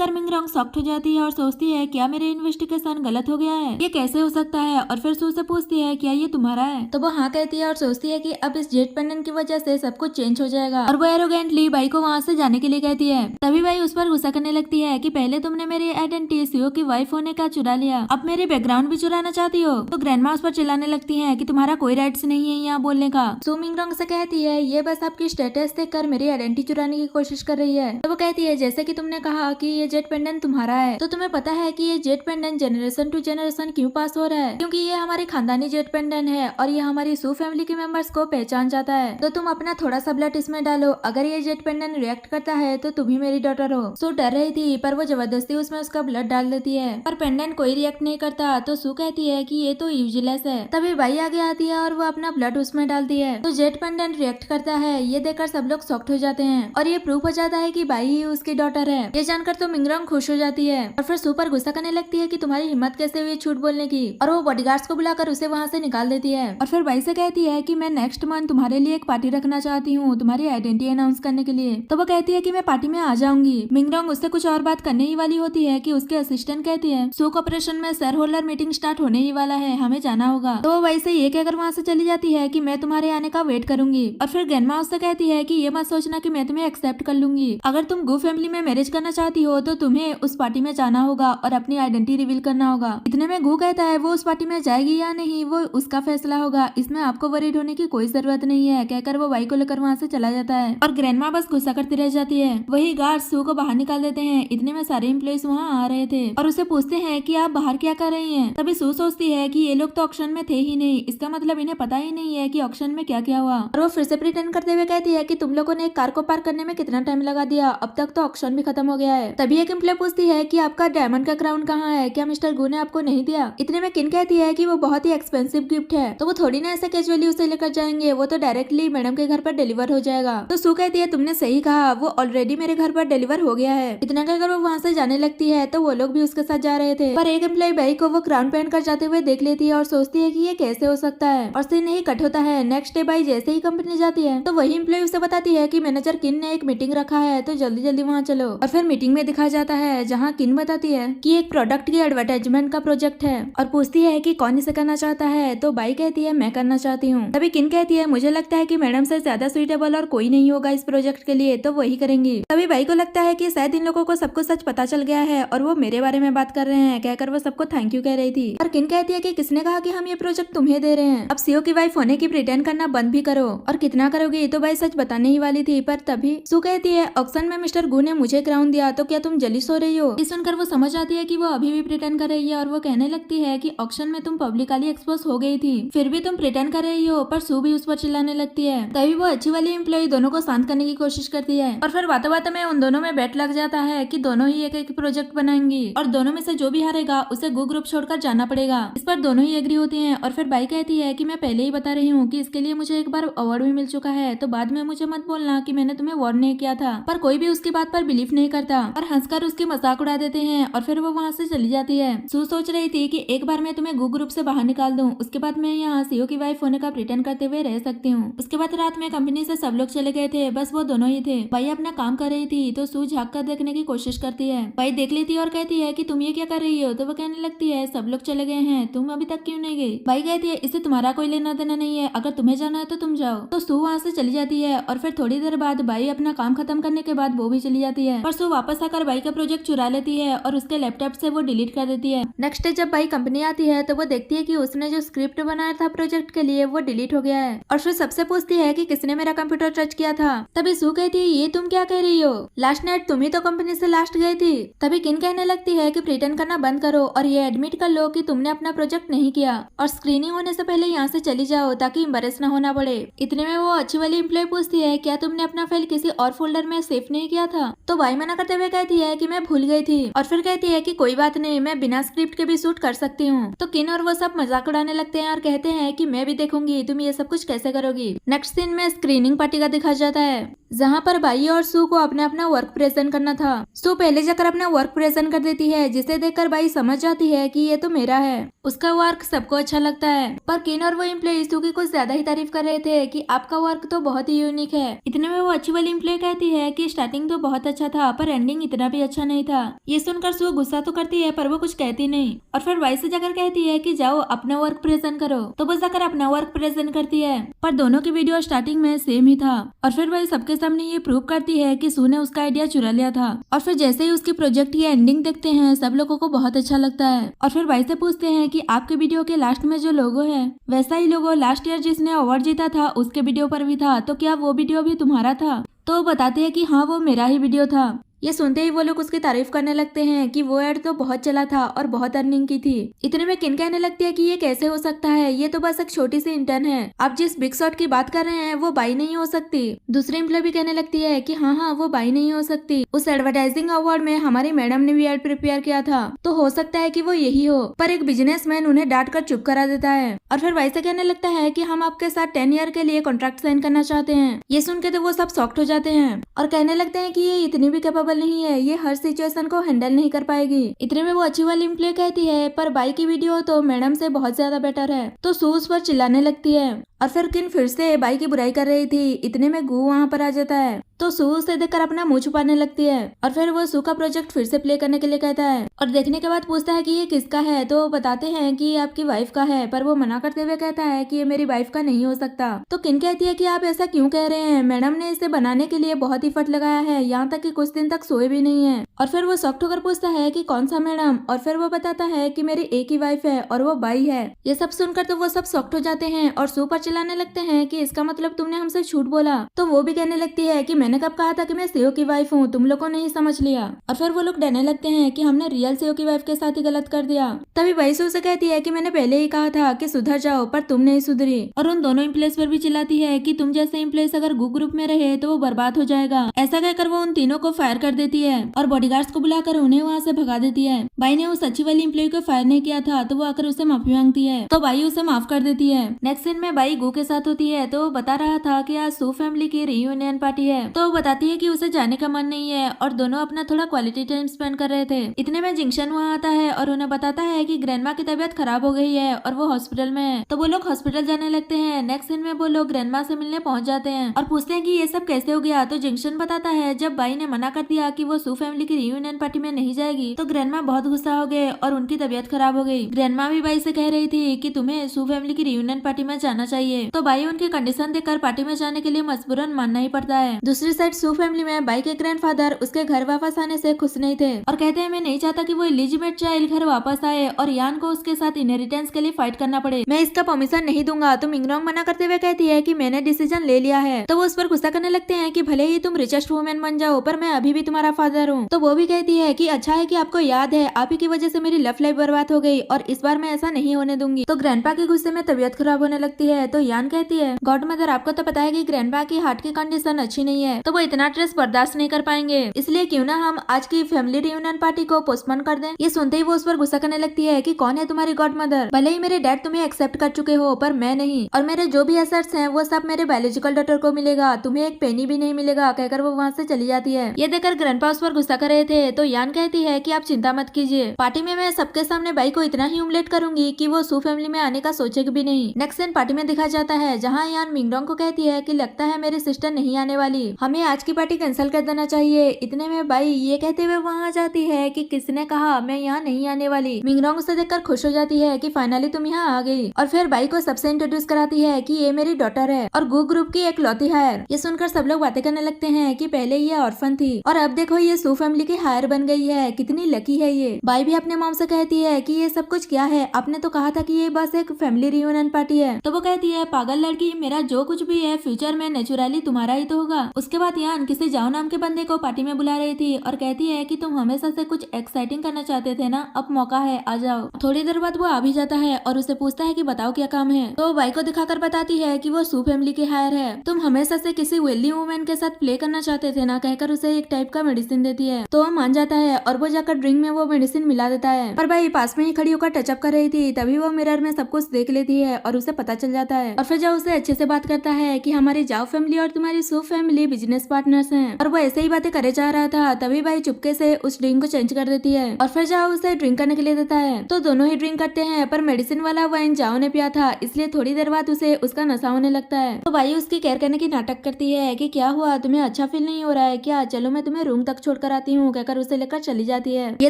मिंगरोंग शॉक्ड हो जाती है और सोचती है क्या मेरे इन्वेस्टिगेशन गलत हो गया है, ये कैसे हो सकता है। और फिर सू से पूछती है क्या ये तुम्हारा है, तो वो हाँ कहती है और सोचती है कि अब इस जेट पेंडेंट की वजह से सब कुछ चेंज हो जाएगा और वो एरोगेंटली बाई को वहाँ से जाने के लिए कहती है। तभी बाई उस पर गुस्सा करने लगती है कि पहले तुमने मेरी आइडेंटिटी सीओ की वाइफ होने का चुरा लिया, अब मेरे बैकग्राउंड भी चुराना चाहती हो। तो ग्रैंडमा उस पर चिल्लाने लगती है कि तुम्हारा कोई राइट्स नहीं है यहाँ बोलने का। सू मिंगरोंग से कहती है ये बस आपकी स्टेटस देखकर मेरी आइडेंटिटी चुराने की कोशिश कर रही है। तो वो कहती है जैसे कि तुमने कहा कि ये जेट पेंडेंट तुम्हारा है तो तुम्हें पता है कि ये जेट पेंडेंट जनरेशन टू जनरेशन क्यों पास हो रहा है, क्योंकि ये हमारे खानदानी जेट पेंडेंट है और ये हमारी सू फैमिली के मेंबर्स को पहचान जाता है। तो तुम अपना थोड़ा सा ब्लड इसमें डालो, अगर ये जेट पेंडेंट रिएक्ट करता है तो तुम ही मेरी डॉटर हो। सू डर रही थी पर वो जबरदस्ती उसमें उसका ब्लड डाल देती है पर पेंडेंट कोई रिएक्ट नहीं करता तो सू कहती है कि ये तो यूजलेस है। तभी बाई आगे आती है और वो अपना ब्लड उसमें डालती है तो जेट पेंडेंट रिएक्ट करता है। ये देखकर सब लोग शॉक्ड हो जाते हैं और ये प्रूफ हो जाता है कि बाई ही उसकी डॉटर है। ये जानकर तो मिंगरोंग खुश हो जाती है और फिर सू पर गुस्सा करने लगती है कि तुम्हारी हिम्मत कैसे हुई झूठ बोलने की और वो बॉडीगार्ड्स को बुलाकर उसे वहाँ से निकाल देती है। और फिर बाई से कहती है कि मैं नेक्स्ट मंथ तुम्हारे लिए एक पार्टी रखना चाहती हूँ तुम्हारी आइडेंटिटी अनाउंस करने के लिए। तो वो कहती है कि मैं पार्टी में आ जाऊंगी। मिंगरोंग उससे कुछ और बात करने ही वाली होती है कि उसके असिस्टेंट कहती है सू कॉर्पोरेशन में शेयर होल्डर मीटिंग स्टार्ट होने ही वाला है, हमें जाना होगा। तो वो वैसे ये कहकर वहाँ से चली जाती है कि मैं तुम्हारे आने का वेट करूंगी। और फिर ग्रैंडमा उससे कहती है कि ये मत सोचना कि मैं तुम्हें एक्सेप्ट कर लूंगी, अगर तुम गू फैमिली में मैरिज करना चाहती हो तो तुम्हें उस पार्टी में जाना होगा और अपनी आइडेंटिटी रिवील करना होगा। इतने में गू कहता है वो उस पार्टी में जाएगी या नहीं वो उसका फैसला होगा, इसमें आपको वरीड होने की कोई जरूरत जरूरत नहीं है कहकर वो बाइक को लेकर वहाँ से चला जाता है और ग्रैंडमा बस गुस्सा करती रह जाती है। वही गार्ड सू को बाहर निकाल देते हैं। इतने में सारे एम्प्लॉइज वहाँ आ रहे थे और उसे पूछते हैं कि आप बाहर क्या कर रही हैं। तभी सू सोचती है कि ये लोग तो ऑक्शन में थे ही नहीं, इसका मतलब इन्हें पता ही नहीं है कि ऑक्शन में क्या क्या हुआ। और वो फिर से प्रिटेंड करते हुए कहती है कि तुम लोगों ने एक कार को पार्क करने में कितना टाइम लगा दिया, अब तक तो ऑक्शन भी खत्म हो गया है। तभी एक एम्प्लॉय पूछती है कि आपका डायमंड का क्राउन कहाँ है, क्या मिस्टर गू ने आपको नहीं दिया। इतने में किन कहती है कि वो बहुत ही एक्सपेंसिव गिफ्ट है, तो वो थोड़ी ना ऐसे कैजुअली उसे लेकर जाएंगे, वो तो डायरेक्टली मैडम के घर पर डिलीवर हो जाएगा। तो सू कहती है तुमने सही कहा, वो ऑलरेडी मेरे घर पर डिलीवर हो गया है। इतना कहकर वो वहाँ से जाने लगती है तो वो लोग भी उसके साथ जा रहे थे, पर एक एम्प्लॉय भाई को वो क्राउन पहन कर जाते हुए देख लेती है और सोचती है कि ये कैसे हो सकता है और सीन नहीं कट होता है। नेक्स्ट डे भाई जैसे ही कंपनी जाती है तो वही एम्प्लॉय उसे बताती है कि मैनेजर किन ने एक मीटिंग रखा है तो जल्दी जल्दी वहाँ चलो। और फिर मीटिंग में दिखाया जाता है जहाँ किन बताती है कि एक प्रोडक्ट की एडवर्टाइजमेंट का प्रोजेक्ट है और पूछती है कि कौन इसे करना चाहता है। तो बाई कहती है मैं करना चाहती हूँ। तभी किन कहती है मुझे लगता है कि मैडम से ज्यादा सुइटेबल और कोई नहीं होगा इस प्रोजेक्ट के लिए, तो वही करेंगी। तभी बाई को लगता है कि शायद इन लोगों को सबको सच पता चल गया है और वो मेरे बारे में बात कर रहे हैं कहकर वो सबको थैंक यू कह रही थी। और किन कहती है कि किसने कहा कि हम ये प्रोजेक्ट तुम्हें दे रहे हैं, अब सीओ की वाइफ होने की प्रिटेंड करना बंद भी करो। और कितना करोगी, तो भाई सच बताने ही वाली थी। पर तभी सू कहती है ऑक्शन में मिस्टर गू ने मुझे क्राउन दिया, तो क्या तुम जलिस हो रही हो। ये सुनकर वो समझ आती है कि वो अभी भी प्रिटेंड कर रही है और वो कहने लगती है कि ऑक्शन में तुम पब्लिकली एक्सपोज हो गई थी, फिर भी तुम प्रिटेंड कर रही हो। पर सू भी उस पर चिल्लाने लगती है। तभी वो अच्छी वाली एम्प्लॉय दोनों को शांत करने की कोशिश करती है और फिर बातों बातों में उन दोनों में बेट लग जाता है कि दोनों ही एक एक प्रोजेक्ट बनाएंगी और दोनों में से जो भी हारेगा उसे गू ग्रुप छोड़कर जाना पड़ेगा। इस पर दोनों ही एग्री होती हैं और फिर बाई कहती है कि मैं पहले ही बता रही हूँ कि इसके लिए मुझे एक बार अवार्ड भी मिल चुका है, तो बाद में मुझे मत बोलना कि मैंने तुम्हें वार्न नहीं किया था। पर कोई भी उसकी बात पर बिलीव नहीं करता और हंसकर उसकी मजाक उड़ा देते हैं और फिर वो वहाँ से चली जाती है। सू सोच रही थी कि एक बार मैं तुम्हें गू ग्रुप से बाहर निकाल दूं, उसके बाद मैं यहाँ सीओ की वाइफ होने का प्रिटेंड करते हुए रह सकती हूँ। उसके बाद रात में कंपनी से सब लोग चले गए थे, बस वो दोनों ही थे। बाई अपना काम कर रही थी तो सू झाँक कर देखने की कोशिश करती है। बाई देख लेती है और कहती है कि तुम ये क्या कर रही हो, तो वो कहने लगती है सब लोग चले गए हैं, तुम अभी तक क्यों नहीं गई। बाई कहती है इससे तुम्हारा कोई लेना देना नहीं है, अगर तुम्हें जाना है तो तुम जाओ। तो सू वहाँ से चली जाती है और फिर थोड़ी देर बाद बाई अपना काम खत्म करने के बाद वो भी चली जाती है। पर सू वापस आकर बाई का प्रोजेक्ट चुरा लेती है और उसके लैपटॉप से वो डिलीट कर देती है। नेक्स्ट डे जब बाई कंपनी आती है तो वो देखती है कि उसने जो स्क्रिप्ट बनाया था प्रोजेक्ट के लिए वो डिलीट हो गया है और फिर सबसे पूछती है कि किसने मेरा कंप्यूटर टच किया था। तभी सू कहती है ये तुम क्या कह रही हो, लास्ट नाइट तुम ही तो कंपनी से लास्ट गई थी। तभी किन कहने लगती है कि प्रिटेंड करना बंद करो और ये एडमिट कर लो कि तुमने अपना प्रोजेक्ट नहीं किया और स्क्रीनिंग होने से पहले यहाँ से चली जाओ ताकि एम्बैरेस ना होना पड़े। इतने में वो अच्छी वाली एम्प्लॉय पूछती है क्या तुमने अपना फाइल किसी और फोल्डर में सेव नहीं किया था। तो बाई मना करते हुए कहती है कि मैं भूल गई थी और फिर कहती है कि कोई बात नहीं, मैं बिना स्क्रिप्ट के भी शूट कर सकती हूँ। तो किन और वो सब मजाक उड़ाने लगते हैं और कहते हैं कि मैं भी देखूंगी तुम ये सब कुछ कैसे करोगी। नेक्स्ट सीन में स्क्रीनिंग पार्टी का दिखाया जाता है जहाँ पर बाई और सू को अपना वर्क प्रेजेंट करना था। सू पहले जाकर अपना वर्क प्रेजेंट कर देती है जिसे देखकर बाई समझ जाती है कि ये तो मेरा है। उसका वर्क सबको अच्छा लगता है, पर किन और वो एम्प्लॉय सू की कुछ ज्यादा ही तारीफ कर रहे थे कि आपका वर्क तो बहुत ही यूनिक है। इतने में वो अच्छी वाली एम्प्लॉय कहती है कि स्टार्टिंग तो बहुत अच्छा था पर एंडिंग इतना भी अच्छा नहीं था। ये सुनकर सू गुस्सा तो करती है पर वो कुछ कहती नहीं और फिर बाई से जाकर कहती है कि जाओ अपना वर्क प्रेजेंट करो। तो वो जाकर अपना वर्क प्रेजेंट करती है पर दोनों की वीडियो स्टार्टिंग में सेम ही था और फिर बाई सबके सामने ये प्रूव करती है कि सू ने उसका आइडिया चुरा लिया था। और फिर जैसे ही उसकी प्रोजेक्ट की एंडिंग देखते हैं सब लोगों को बहुत अच्छा लगता है और फिर बाई से पूछते हैं कि आपके वीडियो के लास्ट में जो लोगो है वैसा ही लोगो लास्ट ईयर जिसने अवार्ड जीता था उसके वीडियो पर भी था, तो क्या वो वीडियो भी तुम्हारा था। तो वो बताते हैं कि हाँ वो मेरा ही वीडियो था। ये सुनते ही वो लोग उसकी तारीफ करने लगते हैं कि वो एड तो बहुत चला था और बहुत अर्निंग की थी। इतने में किन कहने लगती है कि ये कैसे हो सकता है, ये तो बस एक छोटी सी इंटर्न है, आप जिस बिग शॉट की बात कर रहे हैं वो बाई नहीं हो सकती। दूसरी एम्प्लॉय भी कहने लगती है कि हाँ वो बाई नहीं हो सकती, उस एडवर्टाइजिंग अवार्ड में हमारी मैडम ने भी एड प्रिपेयर किया था, तो हो सकता है कि वो यही हो। पर एक बिजनेसमैन उन्हें डांट कर चुप करा देता है और फिर बाई से कहने लगता है कि हम आपके साथ 10 ईयर के लिए कॉन्ट्रैक्ट साइन करना चाहते हैं। ये सुन के तो वो सब शॉक्ड हो जाते हैं और कहने लगते हैं कि ये इतनी भी कैपेबल नहीं है, ये हर सिचुएशन को हैंडल नहीं कर पाएगी। इतने में वो अच्छी वाली एम्प्लॉय कहती है पर बाई की वीडियो तो मैडम से बहुत ज्यादा बेटर है। तो सू उस पर चिल्लाने लगती है और फिर किन फिर से बाई की बुराई कर रही थी। इतने में गू वहाँ पर आ जाता है तो सू उसे देखकर अपना मुंह छुपाने लगती है और फिर वो सू का प्रोजेक्ट फिर से प्ले करने के लिए कहता है और देखने के बाद पूछता है कि ये किसका है। तो वो बताते हैं कि ये आपकी वाइफ का है, पर वो मना करते हुए कहता है कि ये मेरी वाइफ का नहीं हो सकता। तो किन कहती है कि आप ऐसा क्यों कह रहे हैं, मैडम ने इसे बनाने के लिए बहुत एफर्ट लगाया है, यहाँ तक कि कुछ दिन तक सोए भी नहीं है। और फिर वो शॉक्ड होकर पूछता है कि कौन सा मैडम, और फिर वो बताता है कि मेरी एक ही वाइफ है और वो बाई है। ये सब सुनकर तो वो सब शॉक्ड हो जाते हैं और सू पर चिल्लाने लगते हैं कि इसका मतलब तुमने हमसे झूठ बोला। तो वो भी कहने लगती है कि मैंने कब कहा था कि मैं सीईओ की वाइफ हूँ, तुम लोगों ने ही समझ लिया। और फिर वो लोग डरने लगते हैं कि हमने रियल सीईओ की वाइफ के साथ ही गलत कर दिया। तभी बाईसू उसे कहती है कि मैंने पहले ही कहा था कि सुधर जाओ, पर तुम नहीं सुधरी। और उन दोनों एम्प्लॉयज पर भी चिल्लाती है कि तुम जैसे एम्प्लॉयज अगर गू ग्रुप में रहे तो वो बर्बाद हो जाएगा। ऐसा कहकर वो उन तीनों को फायर कर देती है और बॉडीगार्ड्स को बुलाकर उन्हें वहाँ से भगा देती है। बाई ने उस अच्छी वाली एम्प्लॉय को फायर नहीं किया था, तो वो आकर उसे माफी मांगती है, तो बाई उसे माफ कर देती है। नेक्स्ट सीन में बाई गू के साथ होती है, तो वो बता रहा था कि आज सू फैमिली की रीयूनियन पार्टी है। तो वो बताती है कि उसे जाने का मन नहीं है और दोनों अपना थोड़ा क्वालिटी टाइम स्पेंड कर रहे थे। इतने में जिंक्शन वहाँ आता है और उन्हें बताता है कि ग्रैंडमा की तबीयत खराब हो गई है और वो हॉस्पिटल में है। तो वो लोग हॉस्पिटल जाने लगते हैं। नेक्स्ट सीन में वो लोग ग्रैंडमा से मिलने पहुंच जाते हैं और पूछते हैं कि ये सब कैसे हो गया। तो जिंक्शन बताता है जब बाई ने मना कर दिया कि वो सू फैमिली की रीयूनियन पार्टी में नहीं जाएगी तो ग्रैंडमा बहुत गुस्सा हो गए और उनकी तबीयत खराब हो गई। ग्रैंडमा भी बाई से कह रही थी कि तुम्हें सू फैमिली की रीयूनियन पार्टी में जाना चाहिए। तो बाई उनकी कंडीशन देखकर पार्टी में जाने के लिए मजबूरन मानना ही पड़ता है। दूसरी साइड सू फैमिली में बाई के ग्रैंडफादर उसके घर वापस आने से खुश नहीं थे और कहते हैं मैं नहीं चाहता कि वो इलिजिमेट चाइल्ड घर वापस आए और यान को उसके साथ इनहेरिटेंस के लिए फाइट करना पड़े। मैं इसका परमिशन नहीं दूंगा। तो मिंगरोंग मना करते हुए कहती है कि मैंने डिसीजन ले लिया है। तो वो उस पर गुस्सा करने लगते हैं कि भले ही तुम रिचेस्ट वुमेन बन जाओ पर मैं अभी भी तुम्हारा फादर हूँ। तो वो भी कहती है कि अच्छा है कि आपको याद है आप ही की वजह से मेरी लव लाइफ बर्बाद हो गई और इस बार मैं ऐसा नहीं होने दूंगी। तो ग्रैंडपा के गुस्से में तबीयत खराब होने लगती है। तो यान कहती है गॉड मदर आपको तो पता है कि ग्रैंडपा की हार्ट की कंडीशन अच्छी नहीं है, तो वो इतना स्ट्रेस बर्दाश्त नहीं कर पाएंगे, इसलिए क्यों ना हम आज की फैमिली रियूनियन पार्टी को पोस्टपोन कर दें। ये सुनते ही वो उस पर गुस्सा करने लगती है कि कौन है तुम्हारी गॉड मदर, भले ही मेरे डैड तुम्हें एक्सेप्ट कर चुके हो पर मैं नहीं, और मेरे जो भी एसेट्स हैं वो सब मेरे बायोलॉजिकल डॉटर को मिलेगा, तुम्हें एक पेनी भी नहीं मिलेगा, कहकर वो वहाँ से चली जाती है। ये देखकर ग्रैंडपा उस पर गुस्सा कर रहे थे। तो यान कहती है कि आप चिंता मत कीजिए, पार्टी में मैं सबके सामने बाई को इतना ही उमलेट करूंगी कि वो सू फैमिली में आने का सोचेगी भी नहीं। नेक्स्ट सीन पार्टी में दिखा जाता है जहाँ यान मिंगडोंग को कहती है कि लगता है मेरी सिस्टर नहीं आने वाली, हमें आज की पार्टी कैंसिल कर देना चाहिए। इतने में बाई ये कहते हुए वहाँ जाती है कि किसने कहा मैं यहाँ नहीं आने वाली। मिंगडोंग उसे देखकर खुश हो जाती है कि फाइनली तुम यहाँ आ गई, और फिर बाई को सबसे इंट्रोड्यूस कराती है कि ये मेरी डॉटर है और गू ग्रुप की एक लौती हायर। ये सुनकर सब लोग बातें करने लगते हैं कि पहले ये ऑर्फन थी और अब देखो ये सू फैमिली की हायर बन गई है, कितनी लकी है ये। बाई भी अपने मॉम से कहती है कि ये सब कुछ क्या है, आपने तो कहा था कि ये बस एक फैमिली रियूनियन पार्टी है। तो वो कहती है पागल लड़की, मेरा जो कुछ भी है फ्यूचर में नेचुरली तुम्हारा ही तो होगा। उसके बाद यान किसी जाओ नाम के बंदे को पार्टी में बुला रही थी और कहती है कि तुम हमेशा से कुछ एक्साइटिंग करना चाहते थे ना, अब मौका है, आ जाओ। थोड़ी देर बाद वो आ भी जाता है और उसे पूछता है कि बताओ क्या काम है। तो बाई को दिखाकर बताती है कि वो सू फैमिली की हायर है, तुम हमेशा से किसी वेल्दी वुमेन के साथ प्ले करना चाहते थे ना, कहकर उसे एक टाइप का मेडिसिन देती है। तो वो मान जाता है और वो जाकर ड्रिंक में वो मेडिसिन मिला देता है। पर बाई पास में ही खड़ी होकर टचअप कर रही थी, तभी वो मिरर में सब कुछ देख लेती है और उसे पता चल जाता है। और फिर जब उसे अच्छे से बात करता है कि हमारी जाओ फैमिली और तुम्हारी सू फैमिली बिजनेस पार्टनर्स हैं, और वो ऐसे ही बातें करे जा रहा था, तभी बाई चुपके से उस ड्रिंक को चेंज कर देती है और फिर जाओ उसे ड्रिंक करने के लिए देता है। तो दोनों ही ड्रिंक करते हैं, पर मेडिसिन वाला वाइन जाओ ने पिया था, इसलिए थोड़ी देर बाद उसे उसका नशा होने लगता है। तो बाई उसकी केयर करने की नाटक करती है कि क्या हुआ, तुम्हें अच्छा फील नहीं हो रहा है क्या, चलो मैं तुम्हें रूम तक छोड़कर आती हूँ, कहकर उसे लेकर चली जाती है। ये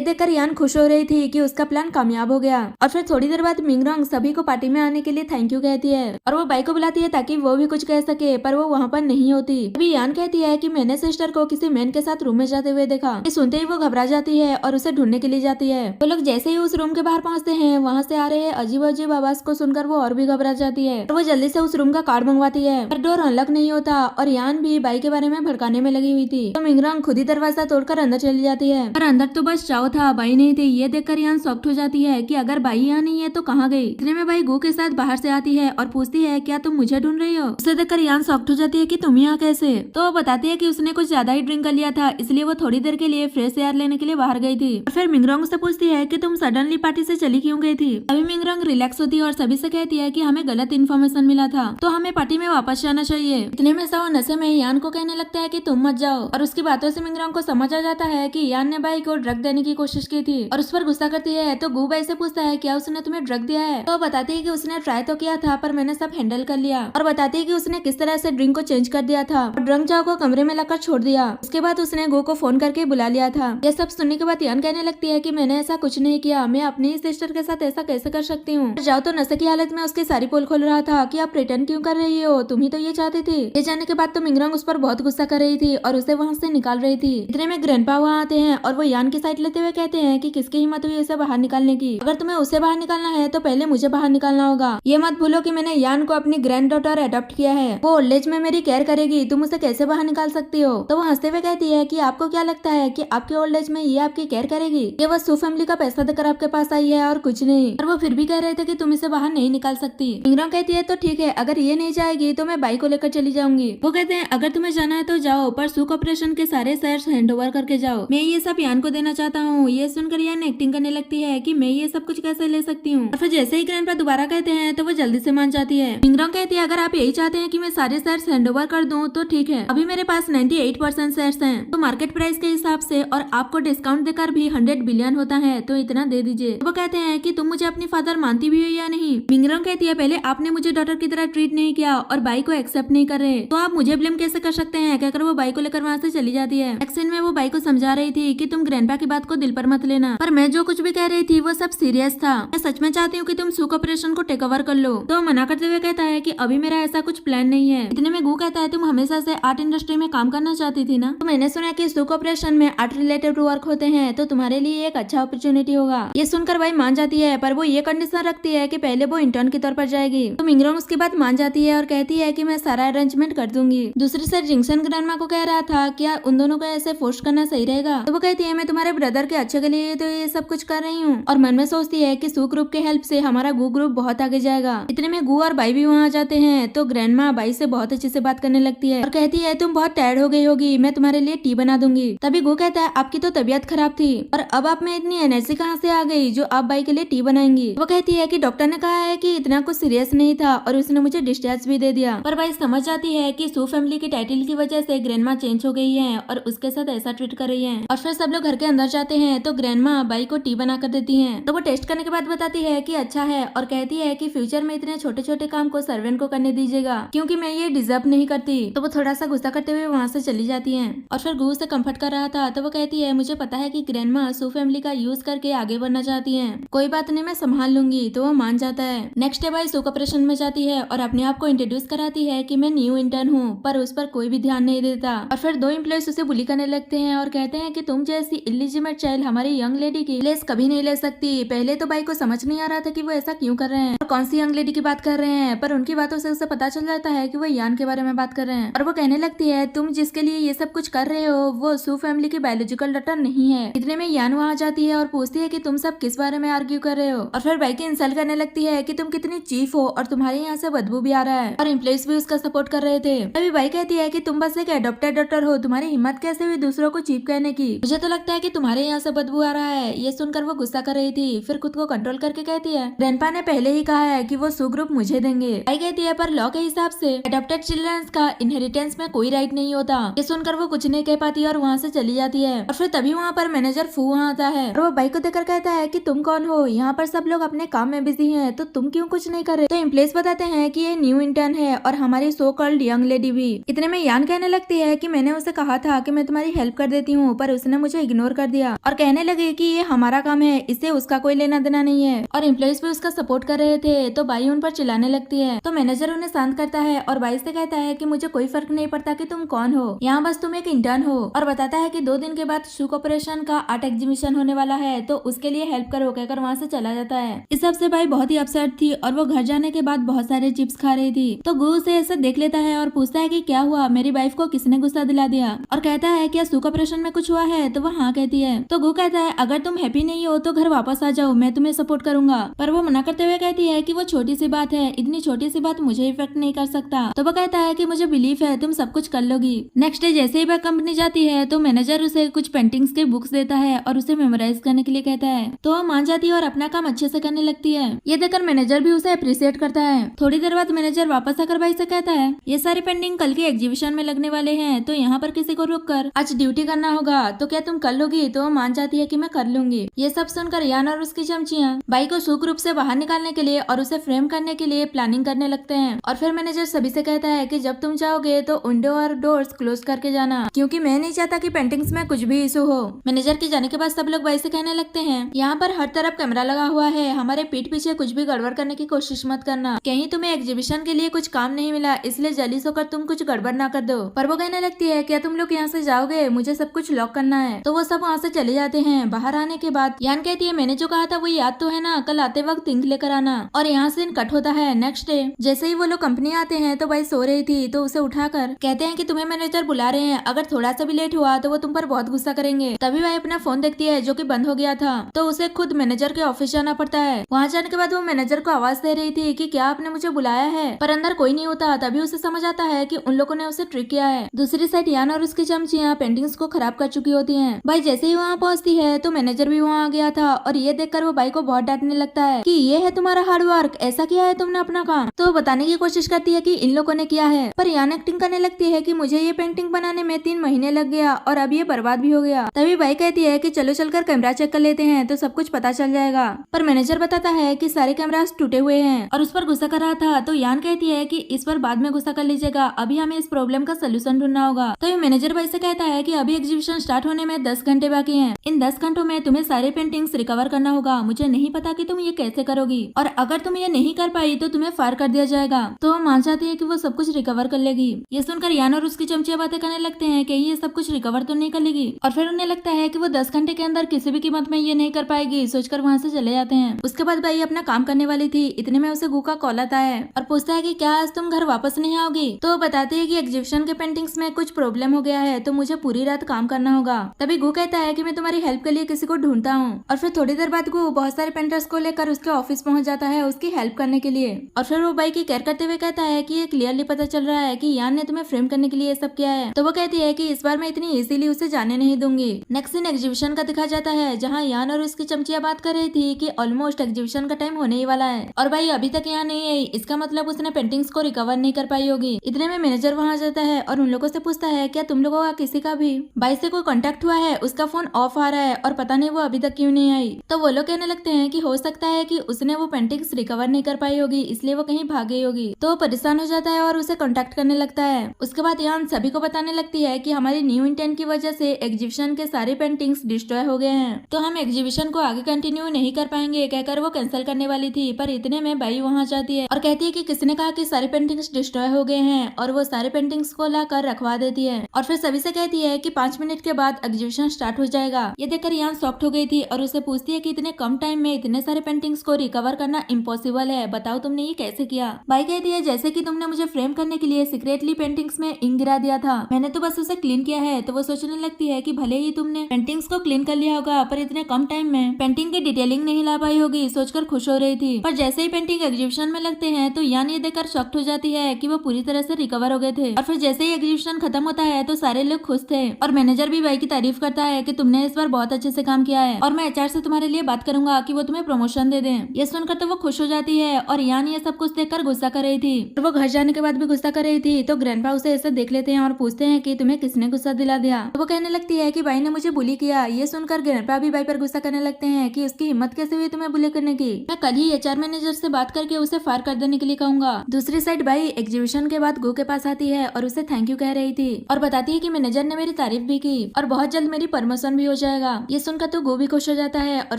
देखकर यान खुश हो रही थी कि उसका प्लान कामयाब हो गया। और फिर थोड़ी देर बाद मिंगरोंग सभी को पार्टी में आने के लिए थैंक यू कहती है और वो बाई को बुलाती है ताकि वो भी कुछ कह सके, पर वो वहाँ पर नहीं होती। अभी यान कहती है कि मैंने सिस्टर को किसी मैन के साथ रूम में जाते हुए देखा। ये सुनते ही वो घबरा जाती है और उसे ढूंढने के लिए जाती है। वो लोग जैसे ही उस रूम के बाहर पहुंचते हैं, वहाँ से आ रहे अजीब अजीब आवाज को सुनकर वो और भी घबरा जाती है और वो जल्दी से उस रूम का कार्ड मंगवाती है, पर डोर अनलॉक नहीं होता और यान भी बाई के बारे में भड़काने में लगी हुई थी। तो मिंगरोंग खुद ही दरवाजा तोड़कर अंदर चली जाती है, पर अंदर तो बस चाओ था, बाई नहीं थी। ये देखकर यान शॉक्ड हो जाती है कि अगर बाई यहाँ नहीं है तो कहाँ गई। इतने में बाई गू के साथ बाहर से आती है और पूछती है क्या तुम मुझे ढूंढ रही हो। उसे देखकर यान शॉक्ड हो जाती है कि तुम यहाँ कैसे। तो वो बताती है कि उसने कुछ ज्यादा ही ड्रिंक कर लिया था, इसलिए वो थोड़ी देर के लिए फ्रेश एयर लेने के लिए बाहर गई थी। और फिर मिंगरोंग से पूछती है कि तुम सडनली पार्टी से चली क्यों गई थी। अभी मिंगरोंग रिलैक्स होती है और सभी से कहती है कि हमें गलत इन्फॉर्मेशन मिला था, तो हमें पार्टी में वापस जाना चाहिए। इतने में वो नशे में यान को कहने लगता है कि तुम मत जाओ, और उसकी बातों से मिंगरोंग को समझ आ जाता है कि यान ने बाई को ड्रग देने की कोशिश की थी और उस पर गुस्सा करती है। तो गू बाई से पूछता है क्या उसने तुम्हें ड्रग दिया है। तो बताती है कि उसने ट्राई तो किया था पर मैंने सब हैंडल कर लिया, और बताती है कि उसने किस तरह से ड्रिंक को चेंज कर दिया था और ड्रंक जाओ को कमरे में लाकर छोड़ दिया। उसके बाद उसने गो को फोन करके बुला लिया था। ये सब सुनने के बाद यान कहने लगती है कि मैंने ऐसा कुछ नहीं किया, मैं अपनी ही सिस्टर के साथ ऐसा कैसे कर सकती हूँ। जाओ तो नशे की हालत में उसकी सारी पोल खोल रहा था कि आप रिटर्न क्यों कर रही हो, तुम ही तो ये चाहती थी। ये जाने के बाद तो मिंगरोंग उस पर बहुत गुस्सा कर रही थी और उसे वहाँ से निकाल रही थी। इतने में ग्रैंडपा वहाँ आते हैं और वो यान की साइड लेते हुए कहते हैं कि किसकी हिम्मत हुई इसे बाहर निकालने की, अगर तुम्हें उसे बाहर निकालना है तो पहले मुझे बाहर निकालना होगा। ये मत भूलो कि मैंने यान को अपनी ग्रैंड डॉटर अडॉप्ट किया है, वो ओल्ड एज में मेरी केयर करेगी, तुम उसे कैसे बाहर निकाल सकती हो। तो वो हंसते हुए कहती है कि आपको क्या लगता है कि आपके ओल्ड एज में ये आपकी केयर करेगी? ये वो सू फैमिली का पैसा देकर आपके पास आई है और कुछ नहीं। और वो फिर भी कह रहे थे कि तुम इसे बाहर नहीं निकाल सकती। मिंगरॉन्ग कहती है तो ठीक है, अगर ये नहीं जाएगी तो मैं बाइक को लेकर चली जाऊंगी। वो कहते हैं अगर तुम्हें जाना है तो जाओ, पर सू कॉर्पोरेशन के सारे शेयर्स हैंडओवर करके जाओ, मैं ये सब यान को देना चाहता हूँ। ये सुनकर यान एक्टिंग करने लगती है कि मैं ये सब कुछ कैसे ले सकती हूँ। और फिर जैसे ही ग्रैंडपा दोबारा कहते हैं तो वो जल्दी से मान जाती है। मिंगरॉन्ग कहती है अगर आप यही चाहते हैं कि मैं सारे शेयर्स हैंडओवर कर दूं तो ठीक है, अभी मेरे पास 98% शेयर्स हैं, तो मार्केट प्राइस के हिसाब से और आपको डिस्काउंट देकर भी 100 बिलियन होता है, तो इतना दे दीजिए। वो कहते हैं कि तुम मुझे अपनी फादर मानती भी हो या नहीं। मिंगरॉन्ग कहती है पहले आपने मुझे डॉटर की तरह ट्रीट नहीं किया और बाई को एक्सेप्ट नहीं कर रहे, तो आप मुझे ब्लेम कैसे कर सकते हैं, कहकर वो बाई को लेकर वहाँ से चली जाती है। नेक्स्ट सीन में वो बाई को समझा रही थी कि तुम ग्रैंडपा की बात को दिल पर मत लेना, पर मैं जो कुछ भी कह रही थी वो सब सीरियस था। मैं सच में चाहती हूँ कि तुम सू कॉर्पोरेशन को टेक ओवर कर लो। तो मना करते हुए कहता है कि अभी मेरा ऐसा कुछ प्लान नहीं है। इतने में गू कहता है तुम हमेशा से आर्ट इंडस्ट्री में काम करना चाहती थी ना, तो मैंने सुना कि सू कॉर्पोरेशन में आर्ट रिलेटेड वर्क होते हैं, तो तुम्हारे लिए एक अच्छा अपॉर्चुनिटी होगा। ये सुनकर भाई मान जाती है, पर वो ये कंडीशन रखती है कि पहले वो इंटर्न के तौर पर जाएगी। तो मिंगरॉन्ग उसकी बात मान जाती है और कहती है कि मैं सारा अरेंजमेंट कर दूंगी। दूसरी साइड जिंगसन ग्रैंडमा को कह रहा था क्या उन दोनों को ऐसे फोर्स करना सही रहेगा, तो वो कहती है मैं तुम्हारे ब्रदर के अच्छे के लिए तो ये सब कुछ कर रही हूँ, और मन में सोचती है कि सू ग्रुप के हेल्प से हमारा गू ग्रुप बहुत आगे जाएगा। इतने में गू और बाई भी वहाँ जाते हैं, तो ग्रैंडमा बाई से बहुत अच्छे से बात करने लगती है और कहती है तुम बहुत टायर्ड हो गई होगी, मैं तुम्हारे लिए टी बना दूंगी। तभी गू कहता है आपकी तो तबीयत खराब थी और अब आप में इतनी एनर्जी कहाँ से आ गई जो आप बाई के लिए टी बनाएंगी। वो कहती है कि डॉक्टर ने कहा है कि इतना कुछ सीरियस नहीं था और उसने मुझे डिस्चार्ज भी दे दिया। पर बाई समझ जाती है कि सू फैमिली की टाइटल की वजह से ग्रैंडमा चेंज हो गई है और उसके साथ ऐसा ट्रीट कर रही है। और फिर सब लोग घर के अंदर जाते हैं तो ग्रैंडमा बाई को टी बना कर देती है। तो वो टेस्ट करने के बाद बताती है कि अच्छा है और कहती है कि फ्यूचर में इतने छोटे छोटे काम को सर्वेंट को करने दीजिएगा क्योंकि मैं ये डिजर्व नहीं करती। तो वो थोड़ा सा गुस्सा करते हुए वहाँ से चली जाती है। और फिर गू से कंफर्ट कर रहा था तो वो कहती है मुझे पता है कि ग्रैंडमा सू फैमिली का यूज करके आगे बढ़ना चाहती है, कोई बात नहीं मैं संभाल लूंगी। तो वो मान जाता है। नेक्स्ट डे बाई सू कॉर्पोरेशन में जाती है और अपने आप को इंट्रोड्यूस कराती है कि मैं न्यू इंटर्न हूँ, पर उस पर कोई भी ध्यान नहीं देता। और फिर दो एम्प्लॉयज उसे बुली करने लगते हैं और कहते हैं कि तुम जैसी इलिजिमेट चाइल्ड हमारी यंग लेडी की प्लेस कभी नहीं ले सकती। पहले तो बाई को समझ नहीं आ रहा था कि वो ऐसा क्यों कर रहे हैं और कौन सी यंग लेडी की बात कर रहे हैं, पर उनकी बातों से उसे पता चल जाता है कि वो यान के बारे में बात कर रहे हैं। और वो कहने लगती है तुम जिसके लिए ये सब कुछ कर रहे हो वो सू फैमिली की बायोलॉजिकल डॉटर नहीं है। इतने में यान वहाँ जाती है और पूछती है कि तुम सब किस बारे में आर्ग्यू कर रहे हो। और फिर बाई की इंसल्ट करने लगती है कि तुम कितनी चीफ हो और तुम्हारे यहाँ से बदबू भी आ रहा है, और एम्प्लॉइज भी उसका सपोर्ट कर रहे थे। तभी बाई कहती है कि तुम बस एक एडॉप्टेड डॉटर हो, तुम्हारी हिम्मत कैसे हुई दूसरों को चीफ कहने की, मुझे तो लगता है कि तुम्हारे यहाँ से बदबू आ रहा है। ये सुनकर वो गुस्सा कर रही थी, फिर खुद को कंट्रोल करके कहती है ग्रैंडपा ने पहले ही कहा है कि वो सू ग्रुप मुझे देंगे। बाई कहती है पर लॉ के हिसाब से एडॉप्टेड चिल्ड्रंस का इनहेरिटेंस में कोई राइट नहीं होता। ये सुनकर वो कुछ नहीं कह पाती और वहाँ से चली जाती है। और फिर तभी वहाँ पर मैनेजर फू वहाँ आता है और वो बाई को देखकर कहता है कि तुम कौन हो, यहाँ पर सब लोग अपने काम में बिजी हैं, तो तुम क्यों कुछ नहीं कर रहे। तो एम्प्लॉइज बताते हैं कि ये न्यू इंटर्न है और हमारी सो कॉल्ड यंग लेडी भी। इतने में यान कहने लगती है कि मैंने उसे कहा था कि मैं तुम्हारी हेल्प कर देती हूँ, पर उसने मुझे इग्नोर कर दिया और कहने लगे कि ये हमारा काम है, इससे उसका कोई लेना देना नहीं है। और एम्प्लॉइज भी उसका सपोर्ट कर रहे थे, तो बाई उन पर चिल्लाने लगती है। तो मैनेजर उन्हें शांत करता है और बाई से कहता है कि मुझे कोई फर्क नहीं पड़ता कि तुम कौन हो, यहाँ बस तुम एक इंटर्न हो। और बताता है कि 2 दिन के बाद सू कॉर्पोरेशन का आर्ट एग्जीबिशन होने वाला है, तो उसके लिए हेल्प करो कहकर वहाँ से चला जाता है। इस सब से बाई बहुत ही अपसेट थी और वो घर जाने के बाद बहुत सारे चिप्स खा रही थी। तो गू उसे ऐसे देख लेता है और पूछता है कि क्या हुआ, मेरी वाइफ को किसने गुस्सा दिला दिया। और कहता है क्या सू कॉर्पोरेशन में कुछ हुआ है, तो वो हाँ कहती है। तो गू कहता है अगर तुम हैप्पी नहीं हो तो घर वापस आ जाओ, मैं तुम्हें सपोर्ट करूंगा। पर वो मना करते हुए कहती है कि वो छोटी सी बात है, इतनी छोटी सी बात मुझे इफेक्ट नहीं कर सकता। तो वो कहता है कि मुझे बिलीफ है तुम सब कुछ कर लोगी। नेक्स्ट डे जैसे ही वह कंपनी जाती है तो मैनेजर उसे कुछ पेंटिंग्स के बुक्स देता है और उसे मेमोराइज करने के लिए कहता है। तो वो मान जाती है और अपना काम अच्छे से करने लगती है। ये देखकर मैनेजर भी उसे अप्रिशिएट करता है। थोड़ी देर बाद मैनेजर वापस आकर भाई से कहता है ये सारी पेंटिंग कल के एग्जीबिशन में लगने वाले हैं, तो यहाँ पर किसी को रुक कर आज ड्यूटी करना होगा, तो क्या तुम कर लोगी। तो वो मान जाती है कि मैं कर लूंगी। ये सब सुनकर यान और उसकी चमचियां बाई को सुख रूप से बाहर निकालने के लिए और उसे फ्रेम करने के लिए प्लानिंग करने लगते हैं। और फिर मैनेजर सभी से कहता है कि जब तुम जाओगे तो विंडो और डोर्स क्लोज करके जाना, क्योंकि मैं नहीं चाहता कि पेंटिंग्स में कुछ भी इशू हो। मैनेजर के जाने के बाद सब लोग बाई से कहने लगते हैं यहाँ पर हर तरफ कैमरा लगा हुआ है, हमारे पीठ पीछे कुछ भी गड़बड़ करने की कोशिश मत करना, कहीं तुम्हें एग्जीबिशन के लिए कुछ काम नहीं मिला इसलिए जलीस होकर तुम कुछ गड़बड़ ना कर दो। पर वो कहने लगती है क्या तुम लोग यहाँ से जाओगे, मुझे सब कुछ लॉक करना है। तो वो सब वहाँ से चले जाते हैं। बाहर आने के बाद यान कहती है मैंने जो कहा था वो याद तो है ना, कल आते वक्त थिंक लेकर आना। और यहाँ से कट होता है। नेक्स्ट डे जैसे ही वो लोग कंपनी आते हैं तो बाई सो रही थी, तो उसे उठाकर कहते हैं कि तुम्हें मैनेजर बुला रहे हैं, अगर थोड़ा सा भी लेट हुआ तो वो तुम पर बहुत गुस्सा करेंगे। तभी भाई अपना फोन देखती है जो कि बंद हो गया था, तो उसे खुद मैनेजर के ऑफिस जाना पड़ता है। वहाँ जाने के बाद वो मैनेजर को आवाज दे रही थी कि क्या आपने मुझे बुलाया है, पर अंदर कोई नहीं होता। तभी उसे समझ आता है कि उन लोगों ने उसे ट्रिक किया है। दूसरी साइड यान और उसकी चमचियां पेंटिंग्स को खराब कर चुकी होती हैं। भाई जैसे ही वहाँ पहुँचती है तो मैनेजर भी वहाँ आ गया था, और ये देखकर वो भाई को बहुत डांटने लगता है कि ये है तुम्हारा हार्ड वर्क, ऐसा किया है तुमने अपना काम। तो वो बताने की कोशिश करती है कि इन लोगों ने किया है, पर यान एक्टिंग करने लगती है कि मुझे ये पेंटिंग बनाने में 3 महीने लग गया और अब ये बर्बाद भी हो गया। तभी भाई कहती है कि चलो चलकर कैमरा चेक कर लेते हैं तो सब कुछ पता चल जाएगा, पर मैनेजर बताता है कि सारे कैमरास टूटे हुए हैं और उस पर गुस्सा कर रहा था। तो यान कहती है कि इस पर बाद में गुस्सा कर लीजिएगा, अभी हमें इस प्रॉब्लम का सोल्यूशन ढूंढना होगा। तो ये मैनेजर भाई से कहता है कि अभी एग्जीबिशन स्टार्ट होने में 10 घंटे बाकी हैं। इन 10 घंटों में तुम्हें सारे पेंटिंग्स रिकवर करना होगा। मुझे नहीं पता कि तुम ये कैसे करोगी, और अगर तुम ये नहीं कर पाई तो तुम्हें फायर कर दिया जाएगा। तो वो मान जाती है कि वो सब कुछ रिकवर कर लेगी। ये सुनकर यान और उसकी चमचिया बातें करने लगते हैं कि ये सब कुछ रिकवर तो नहीं कर लेगी, और फिर उन्हें लगता है कि वो 10 घंटे के अंदर किसी भी कीमत में ये नहीं कर पाएगी। सोचकर वहाँ से चले जाते हैं। उसके बाद भाई अपना काम करने वाली थी, इतने में उसे गू का कॉल आता है और पूछता है कि क्या आज तुम घर वापस नहीं आओगी। तो वो बताती है कि एग्जीबिशन के पेंटिंग्स में कुछ प्रॉब्लम हो गया है, तो मुझे पूरी रात काम करना होगा। तभी गू कहता है कि मैं तुम्हारी हेल्प के लिए किसी को ढूंढता हूँ, और फिर थोड़ी देर बाद गू बहुत सारे पेंटर्स को लेकर उसके ऑफिस पहुंच जाता है उसकी हेल्प करने के लिए। और फिर वो बाई की केयर करते हुए कहता है कि ये क्लियरली पता चल रहा है कि यान ने तुम्हें फ्रेम करने के लिए ये सब किया है। तो वो कहती है कि इस बार मैं इतनी इजीली उसे जाने नहीं दूंगी। नेक्स्ट दिन एग्जीबिशन का दिखा जाता है, जहाँ यान और उसकी चमचिया बात कर रही थी कि ऑलमोस्ट एग्जीबिशन का टाइम होने ही वाला है, और भाई अभी तक यहाँ नहीं आई, इसका मतलब उसने पेंटिंग्स को रिकवर नहीं कर पाई होगी। इतने में मैनेजर वहाँ जाता है और उन लोगों से पूछता है क्या तुम लोगों का किसी का भी भाई से कोई कांटेक्ट हुआ है, उसका फोन ऑफ आ रहा है और पता नहीं वो अभी तक क्यों नहीं आई। तो वो लोग कहने लगते हैं कि हो सकता है कि उसने वो पेंटिंग्स रिकवर नहीं कर पाई होगी, इसलिए वो कहीं भाग गई होगी। तो वो परेशान हो जाता है और उसे कांटेक्ट करने लगता है। उसके बाद यान सभी को बताने लगती है कि हमारी न्यू इंटेंट की वजह से एग्जीबिशन के सारे पेंटिंग्स डिस्ट्रॉय हो गए हैं, तो हम एग्जीबिशन को आगे कंटिन्यू नहीं कर पाएंगे कहकर वो कैंसिल करने वाली थी। पर इतने में बाई वहाँ जाती है और कहती है कि किसने कहा कि सारे पेंटिंग्स डिस्ट्रॉय हो गए हैं, और वो सारे पेंटिंग्स को लाकर रखवा देती है, और फिर सभी से कहती है कि 5 मिनट के बाद एग्जीबिशन स्टार्ट हो जाएगा। ये देखकर यान शॉक्ड हो गई थी और उसे पूछती है कि इतने कम टाइम में इतने सारे पेंटिंग्स को रिकवर करना इम्पॉसिबल है, बताओ तुमने ये कैसे किया। बाई कहती है जैसे कि तुमने मुझे फ्रेम करने के लिए सीक्रेटली पेंटिंग्स में इंक गिरा दिया था, मैंने तो बस उसे क्लीन किया है। तो वो सोचने लगती है कि भले ही तुमने पेंटिंग्स को क्लीन कर लिया होगा, पर इतने कम टाइम में पेंटिंग की डिटेलिंग नहीं ला पाई होगी, सोचकर खुश हो रही थी। पर जैसे ही पेंटिंग एग्जीबिशन में लगते हैं तो यान ये देखकर शॉक्ड हो जाती है कि वो पूरी तरह से रिकवर हो गए थे। और फिर जैसे ही एग्जीबिशन खत्म होता है तो सारे लोग खुश थे, और मैनेजर भी बाई की तारीफ करता है कि तुमने इस बार बहुत अच्छे से काम किया है, और मैं एचआर से तुम्हारे लिए बात करूंगा कि वो तुम्हें प्रमोशन दे दें। ये सुनकर तो वो खुश हो जाती है, और यान ये सब कुछ देखकर गुस्सा कर रही थी, और वो घर जाने के बाद भी गुस्सा कर रही थी। तो ग्रैंडपा उसे ऐसे देख लेते हैं और पूछते हैं कि तुम्हें किसने गुस्सा दिला दिया। तो वो कहने लगती है कि बाई ने मुझे बुली किया। ये सुनकर ग्रैंडपा भी बाई पर गुस्सा करने लगते हैं कि उसकी हिम्मत कैसे हुई तुम्हें बुली करने की, मैं कल ही एचआर मैनेजर से बात करके उसे फायर कर देने के लिए कहूंगा। दूसरी साइड बाई एग्जीबिशन के बाद गो के पास आती है और उसे थैंक यू कह रही थी, और बताती है कि मैनेजर ने मेरी तारीफ भी की और बहुत जल्द मेरी प्रमोशन भी हो जाएगा। ये सुनकर तो गो भी खुश हो जाता है, और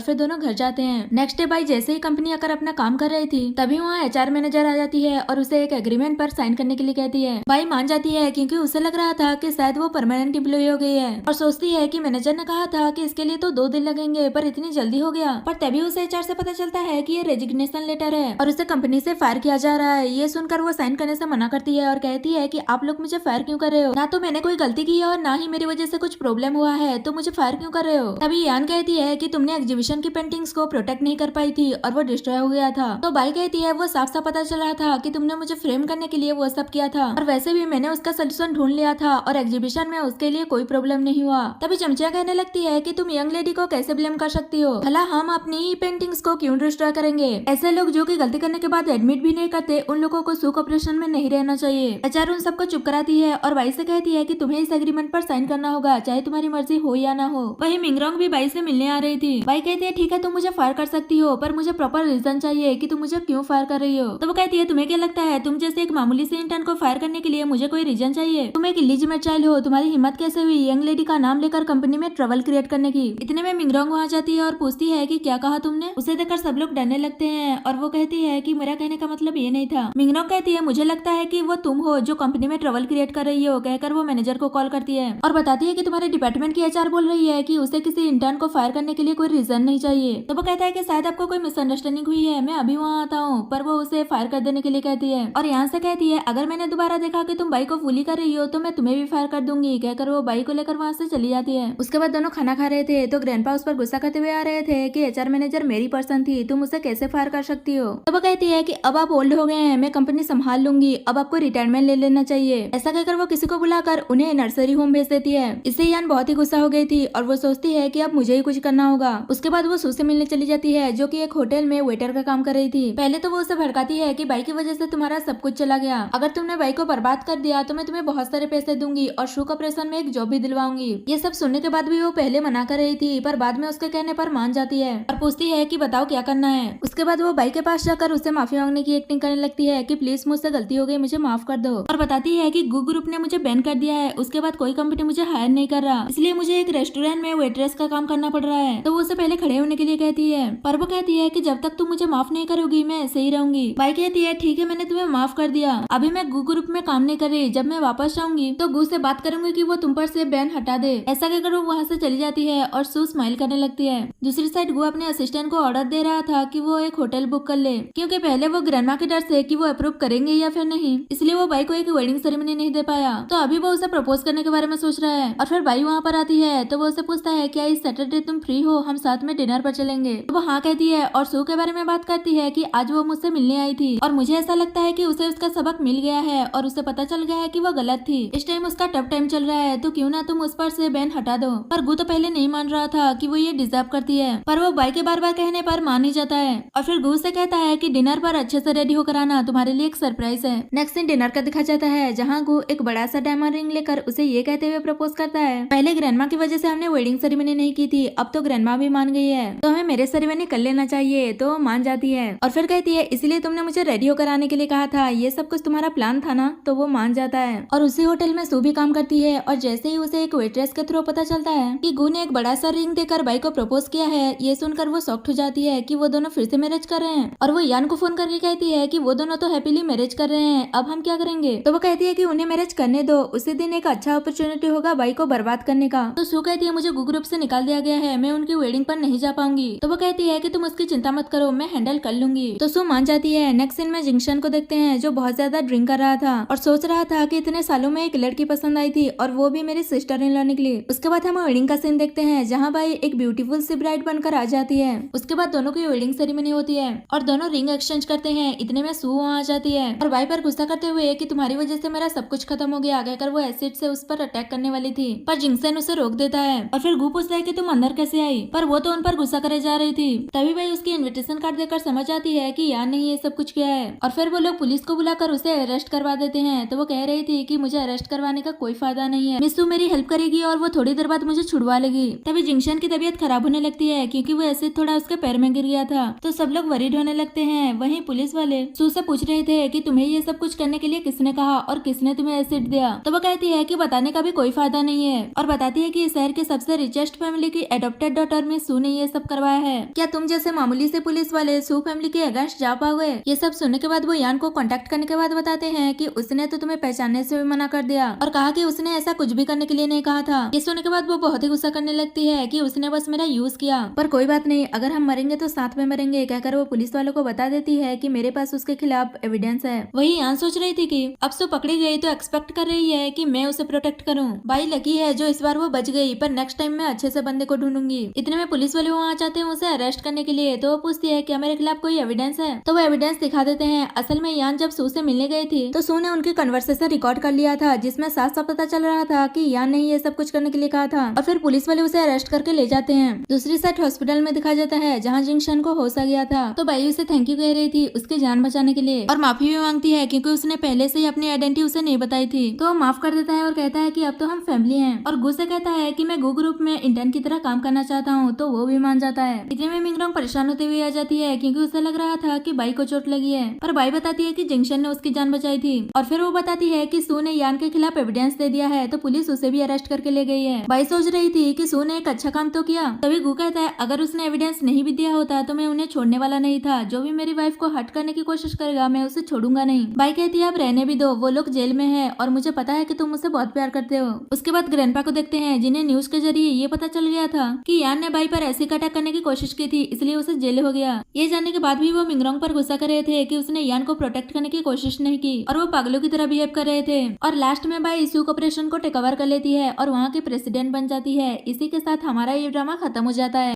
फिर दोनों घर जाते हैं। नेक्स्ट डे बाई जैसे ही कंपनी आकर अपना काम कर रही थी तभी वहाँ एचआर मैनेजर आ जाती है और उसे एक एग्रीमेंट पर साइन करने के लिए कहती है। बाई मान जाती है क्योंकि उसे लग रहा था कि शायद वो परमानेंट एम्प्लॉय हो गई है, और सोचती है कि मैनेजर ने कहा था कि इसके लिए तो 2 दिन लगेंगे, पर इतनी जल्दी हो गया। पर तभी उसे एचआर से पता चलता है कि ये रेजिग्नेशन लेटर है और उसे कंपनी से फायर किया जा रहा है। ये सुनकर वो साइन करने से मना करती है और कहती है कि आप लोग मुझे फायर क्यों कर रहे हो, ना तो मैंने कोई गलती की है और ना ही मेरी वजह से कुछ प्रॉब्लम हुआ है, तो मुझे फायर क्यों कर रहे हो। तभी यान कहती है कि तुमने एग्जीबिशन की पेंटिंग्स को प्रोटेक्ट नहीं कर पाई थी और वो डिस्ट्रॉय हो गया था। तो बाई कहती है वो साफ साफ पता चल रहा था कि तुमने मुझे फ्रेम करने के लिए वो सब किया था, और वैसे भी मैंने उसका सोल्यूशन ढूंढ लिया था और एग्जीबिशन में उसके लिए कोई प्रॉब्लम नहीं हुआ। तभी चमचिया कहने लगती है कि तुम यंग लेडी को कैसे ब्लेम कर सकती हो, भला हम अपनी ही पेंटिंग्स को क्यों डिस्ट्रॉय करेंगे। ऐसे लोग जो कि गलती करने के बाद एडमिट भी नहीं करते, उन लोगों को सुख ऑपरेशन में नहीं रहना चाहिए। एचआर उन सबको चुप कराती है और बाई से कहती है कि तुम्हें इस एग्रीमेंट पर साइन करना होगा, चाहे तुम्हारी मर्जी हो या ना हो। वही मिंगरोंग भी बाई से मिलने आ रही थी। बाई कहती है ठीक है तुम मुझे फायर कर सकती हो, पर मुझे प्रॉपर रीजन चाहिए कि तुम मुझे क्यों फायर कर रही हो। तो वो कहती है तुम्हें क्या लगता है तुम जैसे एक मामूली से इंटर्न को फायर करने के लिए मुझे कोई रीजन चाहिए, तुम एक इलिजिमेट चाइल्ड हो, तुम्हारी हिम्मत कैसे हुई यंग लेडी का नाम लेकर कंपनी में ट्रबल क्रिएट करने की। इतने में मिंगरोंग वहाँ जाती है और पूछती है कि क्या कहा तुमने। उसे देखकर सब लोग डरने लगते हैं और वो कहती है कि मेरा कहने का मतलब ये नहीं था। मिंगरोंग कहती है मुझे लगता है कि वो तुम हो जो कंपनी में ट्रबल क्रिएट कर रही हो, कहकर वो मैनेजर को कॉल करती है और बताती है कि तुम्हारे डिपार्टमेंट की एचआर बोल रही है कि उसे किसी इंटर्न को फायर करने के लिए कोई रीजन नहीं चाहिए। तो वो कहता है कि शायद आपको कोई मिसअंडरस्टैंडिंग हुई है, मैं अभी वहाँ आता हूँ। पर वो वो उसे फायर कर देने के लिए कहती है और यहाँ से कहती है अगर मैंने दोबारा देखा कि तुम बाई को फूली कर रही हो तो मैं तुम्हें भी फायर कर दूंगी, कहकर वो बाई को लेकर वहाँ से चली जाती है। उसके बाद दोनों खाना खा रहे थे तो ग्रैंडपा उस पर गुस्सा करते हुए आ रहे थे कि एचआर मैनेजर मेरी पर्सन थी, तुम उसे कैसे फायर कर सकती हो। तो वो कहती है कि अब आप ओल्ड हो गए हैं, मैं कंपनी संभाल लूंगी, अब आपको रिटायरमेंट ले लेना चाहिए। ऐसा कहकर वो किसी को बुलाकर उन्हें नर्सरी होम भेज देती है। इससे यान बहुत ही गुस्सा हो गई थी और वो सोचती है कि अब मुझे ही कुछ करना होगा। उसके बाद वो सू से मिलने चली जाती है जो कि एक होटल में वेटर का काम कर रही थी। पहले तो वो उसे भड़काती है कि बाई की वजह से तुम्हारा सब कुछ चला गया, अगर तुमने बाई को बर्बाद कर दिया तो मैं तुम्हें बहुत सारे पैसे दूंगी और शू ऑपरेशन में एक जॉब भी दिलवाऊंगी। ये सब सुनने के बाद भी वो पहले मना कर रही थी पर बाद में उसके कहने पर मान जाती है और पूछती है कि बताओ क्या करना है। उसके बाद वो बाई के पास जाकर उससे माफी मांगने की एक्टिंग करने लगती है कि प्लीज मुझसे गलती हो गई, मुझे माफ कर दो, और बताती है कि गू ग्रुप ने मुझे बैन कर दिया है, उसके बाद कोई कंपनी मुझे हायर नहीं कर रहा, इसलिए मुझे एक रेस्टोरेंट में वेट्रेस का काम करना पड़ रहा है। तो वो उससे पहले खड़े होने के लिए कहती है पर वो कहती है कि जब तक तुम मुझे माफ नहीं करोगी मैं ऐसे ही रहूंगी। बाई कहती है ठीक है मैंने तुम्हें माफ कर दिया, अभी मैं गू ग्रुप में काम नहीं कर रही, जब मैं वापस आऊंगी तो गू से बात करूंगी कि वो तुम पर से बैन हटा दे। ऐसा कहकर वो वहाँ से चली जाती है और सू स्माइल करने लगती है। दूसरी साइड गू अपने असिस्टेंट को ऑर्डर दे रहा था कि वो एक होटल बुक कर ले, क्योंकि पहले वो ग्रैंडमा के डर से कि वो अप्रूव करेंगे या फिर नहीं, इसलिए वो बाई को एक वेडिंग सेरेमनी नहीं दे पाया। तो अभी वो उसे प्रपोज करने के बारे में सोच रहा है और फिर बाई वहाँ पर आती है तो वो उसे पूछता है क्या इस सैटरडे तुम फ्री हो, हम साथ में डिनर पर चलेंगे। तो वो हाँ कहती है और सू के बारे में बात करती है कि आज वो मुझसे मिलने आई थी और मुझे ऐसा लगता है कि उसे उसका सबक मिल गया है और उसे पता चल गया है कि वो गलत थी, इस टाइम उसका टफ टाइम चल रहा है, तो क्यों ना तुम उस पर से बैन हटा दो। पर गू तो पहले नहीं मान रहा था कि वो ये डिजर्व करती है, पर वो बाई के बार बार कहने पर मान ही जाता है और फिर गू से कहता है कि डिनर पर अच्छे से रेडी होकर आना, तुम्हारे लिए एक सरप्राइज है। नेक्स्ट दिन डिनर का दिखा जाता है जहाँ गू एक बड़ा सा डायमंड रिंग लेकर उसे ये कहते हुए प्रपोज करता है पहले ग्रैंडमा की वजह से हमने वेडिंग सेरेमनी नहीं की थी, अब तो ग्रैंडमा भी मान गई है, तो हमें मेरे सेरेमनी कर लेना चाहिए। तो मान जाती है और फिर कहती है इसलिए तुमने मुझे रेडी होकर आने के लिए कहा था, ये सब कुछ तुम्हारा प्लान था ना। तो वो मान जाता है और उसी होटल में सू भी काम करती है और जैसे ही उसे एक वेट्रेस के थ्रू पता चलता है कि गू ने एक बड़ा सा रिंग देकर बाई को प्रपोज किया है, ये सुनकर वो शॉक्ड हो जाती है कि वो दोनों फिर से मैरिज कर रहे हैं और वो यान को फोन करके कहती है कि वो दोनों तो हैप्पीली मैरिज कर रहे हैं, अब हम क्या करेंगे। तो वो कहती है कि उन्हें मैरिज करने दो, उसी दिन एक अच्छा अपॉर्चुनिटी होगा बाई को बर्बाद करने का। तो सू कहती है मुझे गू ग्रुप से निकाल दिया गया है, मैं उनकी वेडिंग पर नहीं जा पाऊंगी। तो वो कहती है कि तुम उसकी चिंता मत करो, मैं हैंडल कर लूंगी। तो सू मान जाती है। नेक्स्ट सीन में जिंक्शन को देखते हैं जो बहुत ज्यादा ड्रिंक कर रहा था और सोच रहा था कि इतने सालों में एक लड़की पसंद आई थी और वो भी मेरी सिस्टर इन लॉ निकली। उसके बाद हम वेडिंग का सीन देखते हैं जहाँ बाई एक ब्यूटीफुल सी ब्राइड बनकर आ जाती है। उसके बाद दोनों की वेडिंग सेरेमनी होती है और दोनों रिंग एक्सचेंज करते हैं, इतने में सू वहाँ आ जाती है और बाई पर गुस्सा करते हुए कि तुम्हारी वजह से मेरा सब कुछ खत्म हो गया कहकर वो एसिड से उस पर अटैक करने वाली थी, पर जिंक्शन उसे रोक देता है और फिर गू पूछता है कि तुम अंदर कैसे आई, पर वो तो उन पर गुस्सा करे जा रही थी। तभी बाई उसकी इन्विटेशन कार्ड देखकर समझ आती है कि यार नहीं ये सब कुछ किया है और फिर वो लोग पुलिस को बुलाकर उसे अरेस्ट करवा देते हैं। तो वो कह रही थी कि मुझे अरेस्ट करवाने का कोई फायदा नहीं है, मिस सू मेरी हेल्प करेगी और वो थोड़ी देर बाद मुझे छुड़वा लेगी। तभी जिंक्शन की तबीयत खराब होने लगती है क्योंकि वो एसिड थोड़ा उसके पैर में गिर गया था, तो सब लोग वरीड होने लगते हैं। वहीं पुलिस वाले सू से पूछ रहे थे कि तुम्हें ये सब कुछ करने के लिए किसने कहा और किसने तुम्हें एसिड दिया। तो वो कहती है कि बताने का भी कोई फायदा नहीं है और बताती है कि इस शहर के सबसे रिचेस्ट फैमिली की एडॉप्टेड डॉटर में सू ने ये सब करवाया है, क्या तुम जैसे मामूली से पुलिस वाले सू फैमिली के अगेंस्ट जा पाओगे। ये सब सुनने के बाद वो यान को कांटेक्ट करने के बाद बताते हैं कि उसने तो तुम्हें पहचानने से भी मना कर दिया और कहा कि उसने ऐसा कुछ भी करने के लिए नहीं कहा था। ये सुनने के बाद वो बहुत ही गुस्सा करने लगती है कि उसने बस मेरा यूज किया, पर कोई बात नहीं, अगर हम मरेंगे तो साथ में मरेंगे कहकर वो पुलिस वालों को बता देती है कि मेरे पास उसके खिलाफ एविडेंस है। वही यान सोच रही थी कि अब सू पकड़ी गई तो एक्सपेक्ट कर रही है कि मैं उसे प्रोटेक्ट करूं। बाई लकी है जो इस बार वो बच गई, पर नेक्स्ट टाइम मैं अच्छे से बंदे को ढूंढूंगी। इतने में पुलिस वाले वहाँ जाते हैं उसे अरेस्ट करने के लिए। तो वो पूछती है क्या मेरे खिलाफ कोई एविडेंस है, तो वो एविडेंस दिखा देते हैं। असल में यान जब सू से मिलने गई थी तो सू ने उनकी कन्वर्सेशन रिकॉर्ड कर लिया था जिसमें साफ साफ पता चल रहा था कि यान ने ये सब कुछ करने के लिए कहा था और फिर पुलिस वाले उसे अरेस्ट करके ले जाते हैं। दूसरी साइड हॉस्पिटल में दिखाया जाता है जहाँ जिंक्शन को होश आ गया था, तो बाई उसे थैंक यू कह रही थी उसकी जान बचाने के लिए और माफी भी मांगती है क्योंकि उसने पहले से ही अपनी आइडेंटिटी उसे नहीं बताई थी। तो वो माफ कर देता है और कहता है कि अब तो हम फैमिली हैं और गू से कहता है कि मैं गू ग्रुप में इंटर्न की तरह काम करना चाहता हूँ, तो वो भी मान जाता है। इतने में मिंगरोंग परेशान होते हुए आ जाती है क्योंकि उसे लग रहा था कि बाई को चोट लगी है, पर बाई बताती है कि जिंक्शन ने उसकी जान बचाई थी और फिर वो बताती है कि सू ने यान के खिलाफ एविडेंस दे दिया है, तो पुलिस उसे भी अरेस्ट करके ले गई है। बाई सोच रही थी कि सू ने एक अच्छा काम तो किया। तभी गू कहता है अगर उसने एविडेंस नहीं भी दिया होता तो मैं उन्हें छोड़ने वाला नहीं था, जो भी मेरी वाइफ को हर्ट करने की कोशिश करेगा मैं उसे छोड़ूंगा नहीं। बाई कहती है अब रहने भी दो, वो लोग जेल में है और मुझे पता है कि तुम उसे बहुत प्यार करते हो। उसके बाद ग्रैंडपा को देखते हैं जिन्हें न्यूज के जरिए ये पता चल गया था कि यान ने बाई पर एसिड अटैक करने की कोशिश की थी, इसलिए उसे जेल हो गया। ये जानने के बाद भी वो मिंगरोंग पर ऊपर गुस्सा कर रहे थे कि उसने यान को प्रोटेक्ट करने की कोशिश नहीं की और वो पागलों की तरह बिहेव कर रहे थे। और लास्ट में बाई इश्यू ऑपरेशन को टेक ओवर कर लेती है और वहाँ की प्रेसिडेंट बन जाती है। इसी के साथ हमारा ये ड्रामा खत्म हो जाता है।